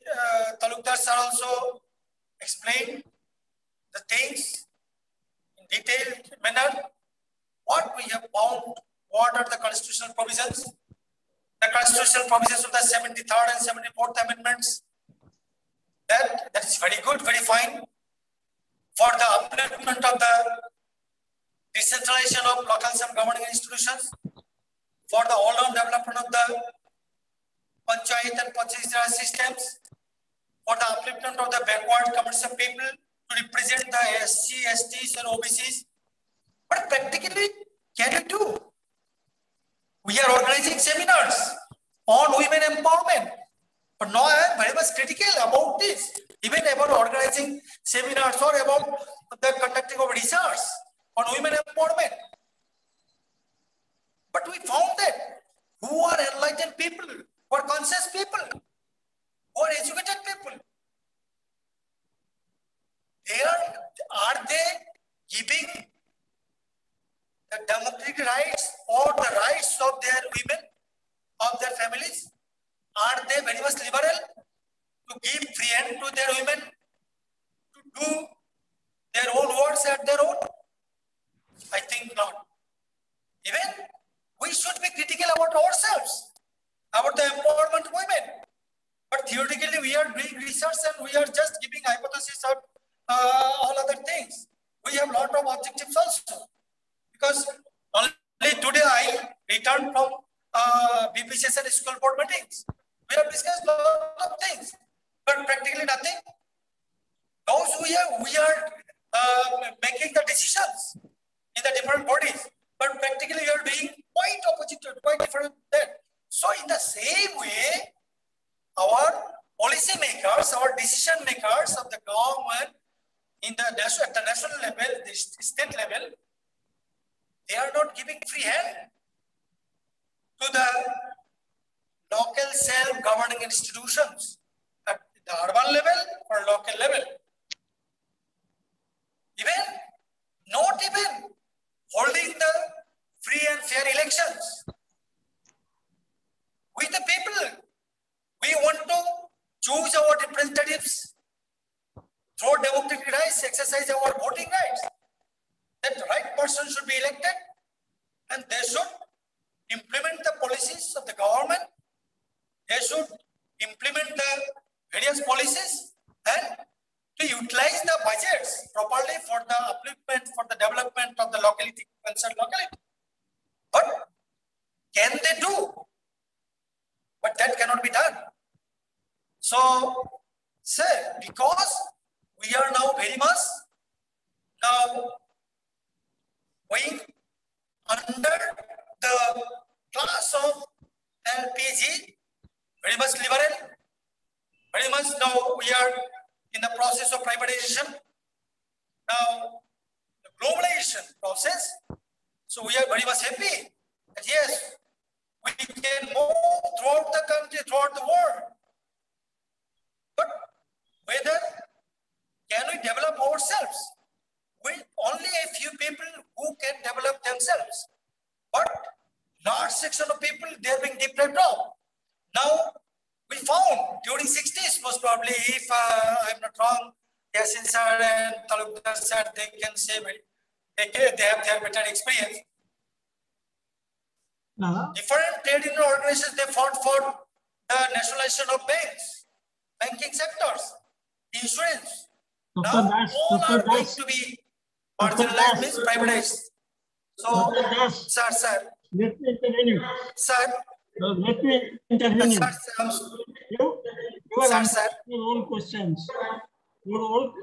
Talukdar sir also explained the things in detailed manner. What we have found, what are the constitutional provisions? The constitutional provisions of the 73rd and 74th amendments. That is very good, very fine for the upliftment of the decentralization of local self-governing institutions, for the all-round development of the panchayat and panchayat systems, for the upliftment of the backward communities of people to represent the SC, STs and OBCs. But practically, can we do? We are organizing seminars on women empowerment. But now I am very much critical about this, even about organizing seminars or about the conducting of research on women empowerment. But we found that who are enlightened people, who are conscious people, who are educated people, are they giving the democratic rights or the rights of their women, of their families? Are they very much liberal to give free hand to their women to do their own works at their own? I think not. Even we should be critical about ourselves, about the empowerment of women. But theoretically, we are doing research and we are just giving hypotheses of all other things. We have a lot of objectives also. Because only today I returned from BPCSR school board meetings. We have discussed a lot of things, but practically nothing. Those we are making the decisions in the different bodies, but practically we are doing quite opposite, quite different than that. So in the same way, our policy makers or decision makers of the government in the at the national level, the state level, they are not giving free hand to the local self-governing institutions at the urban level or local level. Not even holding the free and fair elections. We the people, we want to choose our representatives through democratic rights, exercise our voting rights. That the right person should be elected and they should implement the policies of the government. They should implement the various policies and to utilize the budgets properly for the upliftment, for the development of the locality, concerned locality. But can they do? But that cannot be done. So, sir, because we are now very much now going under the class of LPG, very much liberal, very much now we are in the process of privatization. Now, the globalization process. So we are very much happy that yes, we can move throughout the country, throughout the world. But whether can we develop ourselves? With only a few people who can develop themselves. But large section of people, they are being deprived of. Now, we found during 60s, most probably, if I'm not wrong, Yasin sir and Talukdar sir, they can say they have their better experience. Different trade union organizations, they fought for the nationalization of banks, banking sectors, insurance. Now all are going to be marginalized, means privatized. So, sir. Let me intervene. Sir. Let me intervene. You are answering your own questions. Your own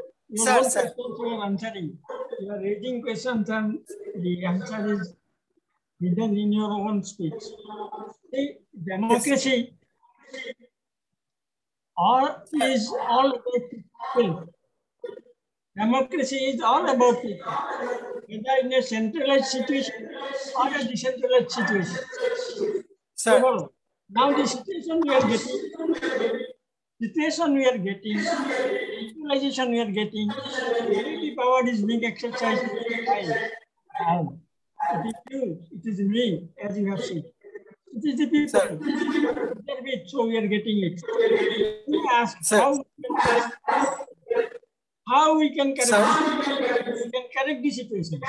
questions you are answering. You are raising questions and the answer is hidden in your own speech. See, democracy is all about people. Democracy is all about people, whether in a centralized situation or a decentralized situation. So, now the situation we are getting, centralization we are getting, unity power is being exercised by it is you, it is me, as you have seen. It is the people. So we are getting it. You ask how we can correct the situation.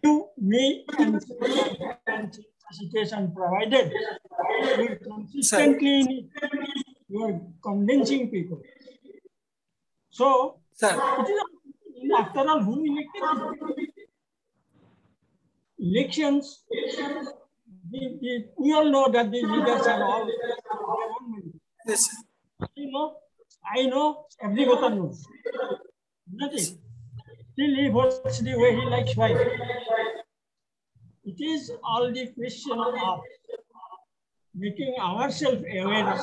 You, me, and the situation provided. You are consistently in it. You are convincing people. So, it is, after all, who elected? Elections, we all know that the leaders are all government. Yes. I know, every voter knows. Nothing. Still he votes the way he likes, why? It is all the question of making ourselves aware.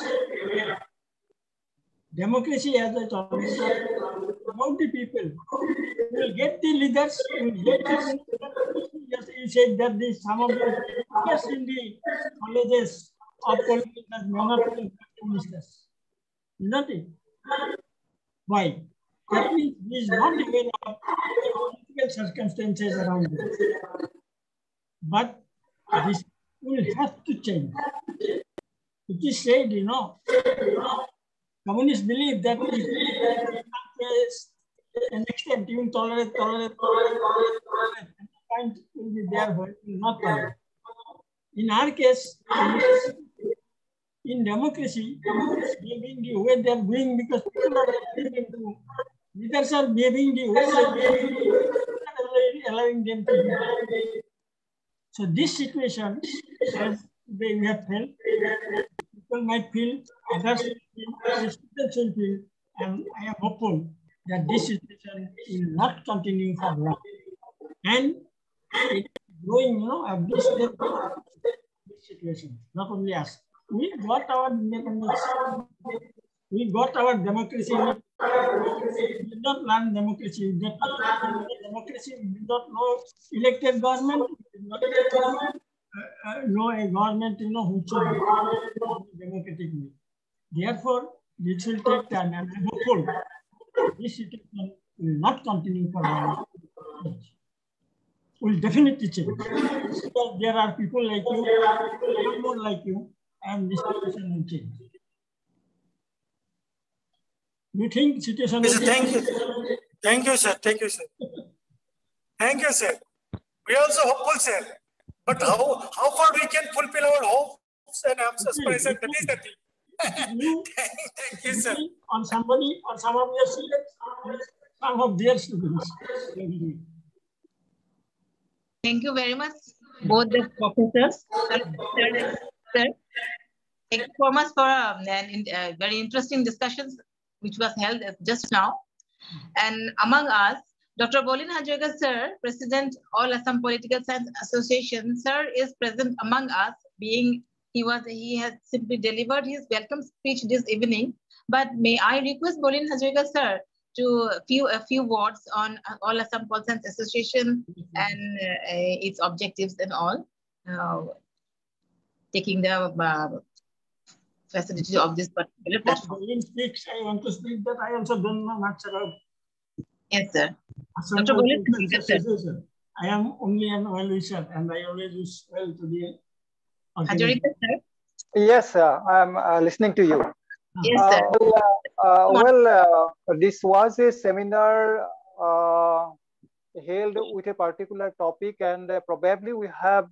Democracy has a choice about the people. We will get the leaders, we will get the just you said that some of the leaders in the colleges of politics are not ministers. Nothing. Why? That means he is not aware of political circumstances around him. But this will have to change. It is said, communists believe that if an extent, even tolerate, and the point will be there where it will not tolerate. In our case, in democracy, behaving the way they are doing because people are leaders are behaving the way they are doing, allowing them to do. So this situation, as we have felt, people might feel, others will feel, students will feel, and I am hopeful that this situation will not continue for long. And it is growing, at this situation, not only us. We got our independence We got our democracy. We did not learn democracy. We did not learn democracy. We did not know elected government. We did not know a government, who should be democratic. Therefore, this will take time, and I'm hopeful this situation will not continue for long. Will definitely change. Because there are people like you, more like you, and this situation will change. You think situation will change? Thank you. Thank you, sir. Thank you, sir. Thank you, sir. We are also hopeful, sir. But how far we can fulfill our hopes and aspirations, that is the thing. Thank you, sir. On somebody, on some of your students, some of their students. Thank you very much, both the professors. Sir, thank you so much for very interesting discussions which was held just now. And among us, Dr. Bolin Hazarika, sir, President All Assam Political Science Association, sir, is present among us, being he has simply delivered his welcome speech this evening. But may I request Bolin Hazarika, sir, to a few words on All Assam Political Science Association and its objectives and all, taking the facility of this particular platform. Speaks, I want to speak that I also don't know much about. Yes, sir. Dr. Bolin, I am only an well-wisher, and I always wish well to the Hazarika, sir. Yes, sir. I'm listening to you. Yes, sir. This was a seminar held with a particular topic, and probably we have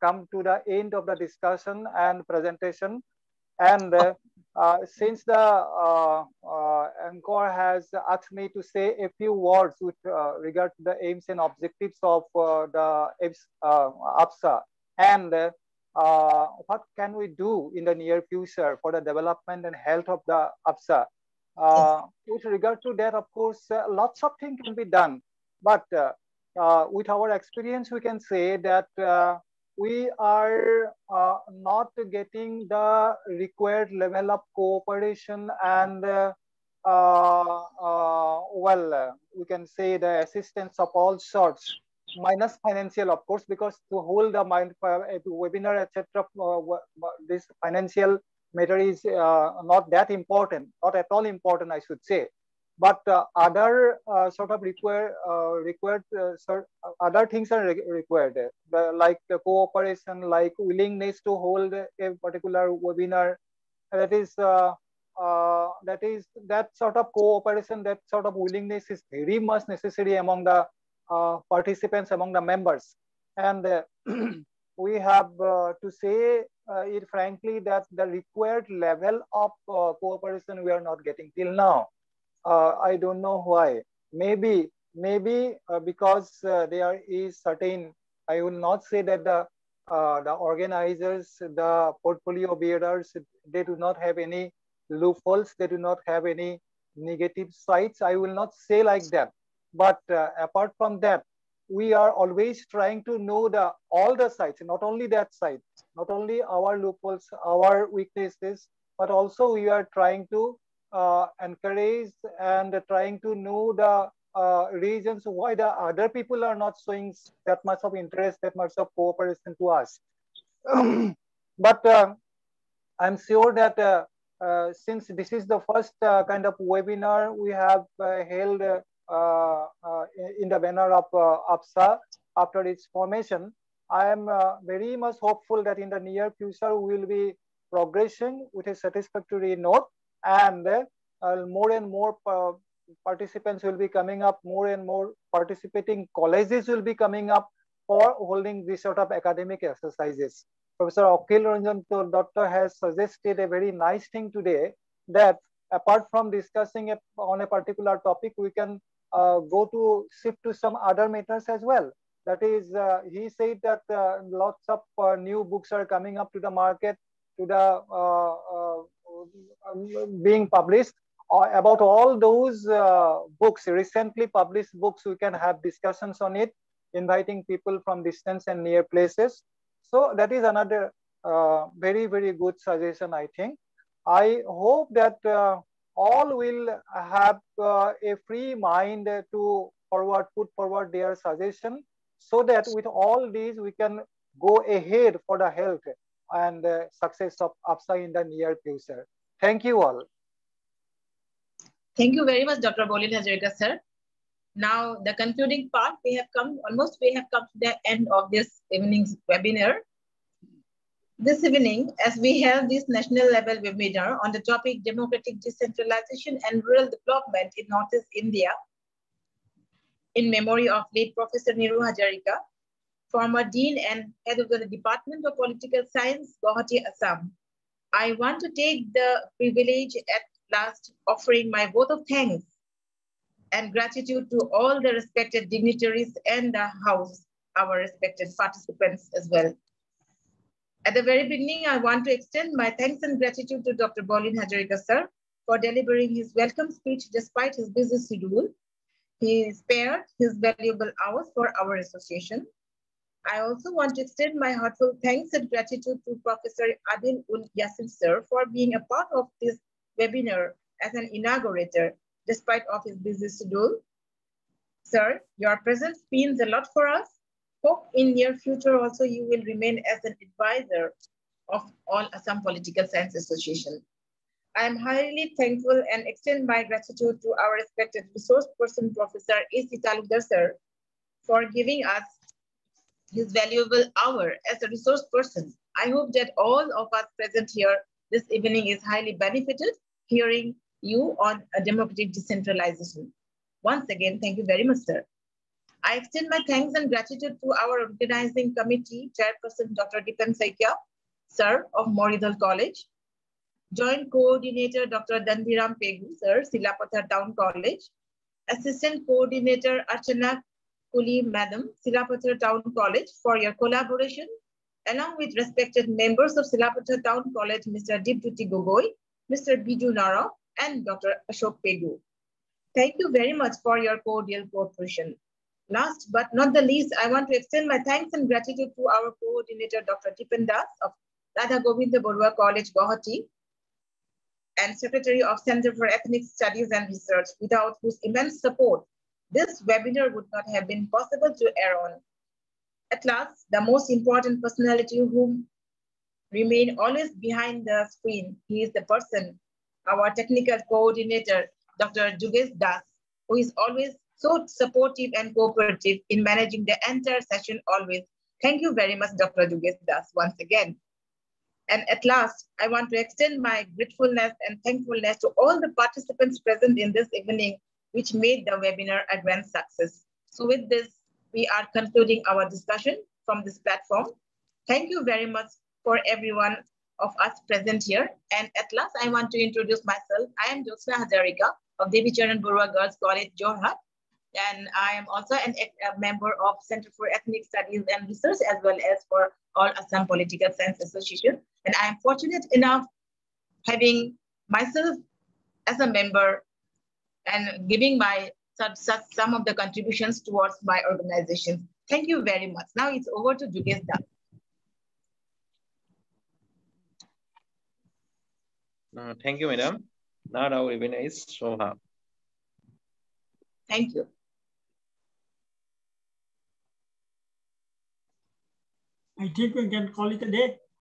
come to the end of the discussion and presentation. And since the anchor has asked me to say a few words with regard to the aims and objectives of the AAPSA, and what can we do in the near future for the development and health of the AAPSA? With regard to that, of course, lots of things can be done. But with our experience, we can say that we are not getting the required level of cooperation and, we can say the assistance of all sorts, minus financial, of course, because to hold the webinar, etc., this financial matter is not that important, not at all important, I should say. But other sort of other things are required, like the cooperation, like willingness to hold a particular webinar. That sort of cooperation, that sort of willingness is very much necessary among the participants, among the members. And we have to say it frankly that the required level of cooperation we are not getting till now. I don't know why. Maybe because there is certain, I will not say that the organizers, the portfolio bearers, they do not have any loopholes, they do not have any negative sides. I will not say like that. But apart from that, we are always trying to know all the sides, not only that side, not only our loopholes, our weaknesses, but also we are trying to encourage and trying to know the reasons why the other people are not showing that much of interest, that much of cooperation to us. But I'm sure that since this is the first kind of webinar we have held in the banner of AAPSA after its formation, I am very much hopeful that in the near future we will be progressing with a satisfactory note, and more and more participants will be coming up, more and more participating colleges will be coming up for holding this sort of academic exercises. Professor Akhil Ranjan Doctor has suggested a very nice thing today, that apart from discussing on a particular topic, we can go to shift to some other matters as well. That is, he said that lots of new books are coming up to the market, to the being published. About all those books, recently published books, we can have discussions on it, inviting people from distant and near places. So that is another very, very good suggestion, I think. I hope that all will have a free mind to put forward their suggestion, so that with all these we can go ahead for the health and success of AAPSA in the near future. Thank you all. Thank you very much, Dr. Niru Hazarika, sir. Now, the concluding part, we have come to the end of this evening's webinar. This evening, as we held this national level webinar on the topic Democratic Decentralization and Rural Development in Northeast India, in memory of late Professor Niru Hazarika, former Dean and Head of the Department of Political Science, Guwahati, Assam. I want to take the privilege at last offering my vote of thanks and gratitude to all the respected dignitaries and the House, our respected participants as well. At the very beginning, I want to extend my thanks and gratitude to Dr. Niru Hazarika, sir, for delivering his welcome speech despite his busy schedule. He spared his valuable hours for our association. I also want to extend my heartfelt thanks and gratitude to Professor Adil Ul Yassin, sir, for being a part of this webinar as an inaugurator, despite of his busy schedule. Sir, your presence means a lot for us. Hope in near future also you will remain as an advisor of all Assam Political Science Association. I am highly thankful and extend my gratitude to our respected resource person, Professor A.C. Talukdar, sir, for giving us his valuable hour as a resource person. I hope that all of us present here this evening is highly benefited hearing you on a democratic decentralization. Once again, thank you very much, sir. I extend my thanks and gratitude to our organizing committee, Chairperson Dr. Dipen Saikia, sir of Moridal College, Joint Coordinator Dr. Dandiram Pegu, sir, Silapathar Town College, Assistant Coordinator Archana Kuli, Madam, Silapathar Town College, for your collaboration, along with respected members of Silapathar Town College, Mr. Dipduti Gogoi, Mr. Biju Nara, and Dr. Ashok Pegu. Thank you very much for your cordial cooperation. Last but not the least, I want to extend my thanks and gratitude to our coordinator, Dr. Tipan Das of Radha Govinda Borua College, Guwahati, and Secretary of Center for Ethnic Studies and Research, without whose immense support, this webinar would not have been possible to air on. At last, the most important personality whom remain always behind the screen, he is the person, our technical coordinator, Dr. Jugesh Das, who is always so supportive and cooperative in managing the entire session always. Thank you very much, Dr. Jugesh Das, once again. And at last, I want to extend my gratefulness and thankfulness to all the participants present in this evening, which made the webinar a grand success. So with this, we are concluding our discussion from this platform. Thank you very much for everyone of us present here. And at last, I want to introduce myself. I am Niru Hazarika of Devi Charan Borua Girls College, Guwahati. And I am also a member of Center for Ethnic Studies and Research, as well as for All Assam Political Science Association. And I am fortunate enough having myself as a member and giving my some of the contributions towards my organization. Thank you very much. Now it's over to Jugesh Das. Thank you, madam. Now our webinar is Shobha. Thank you. I think we can call it a day.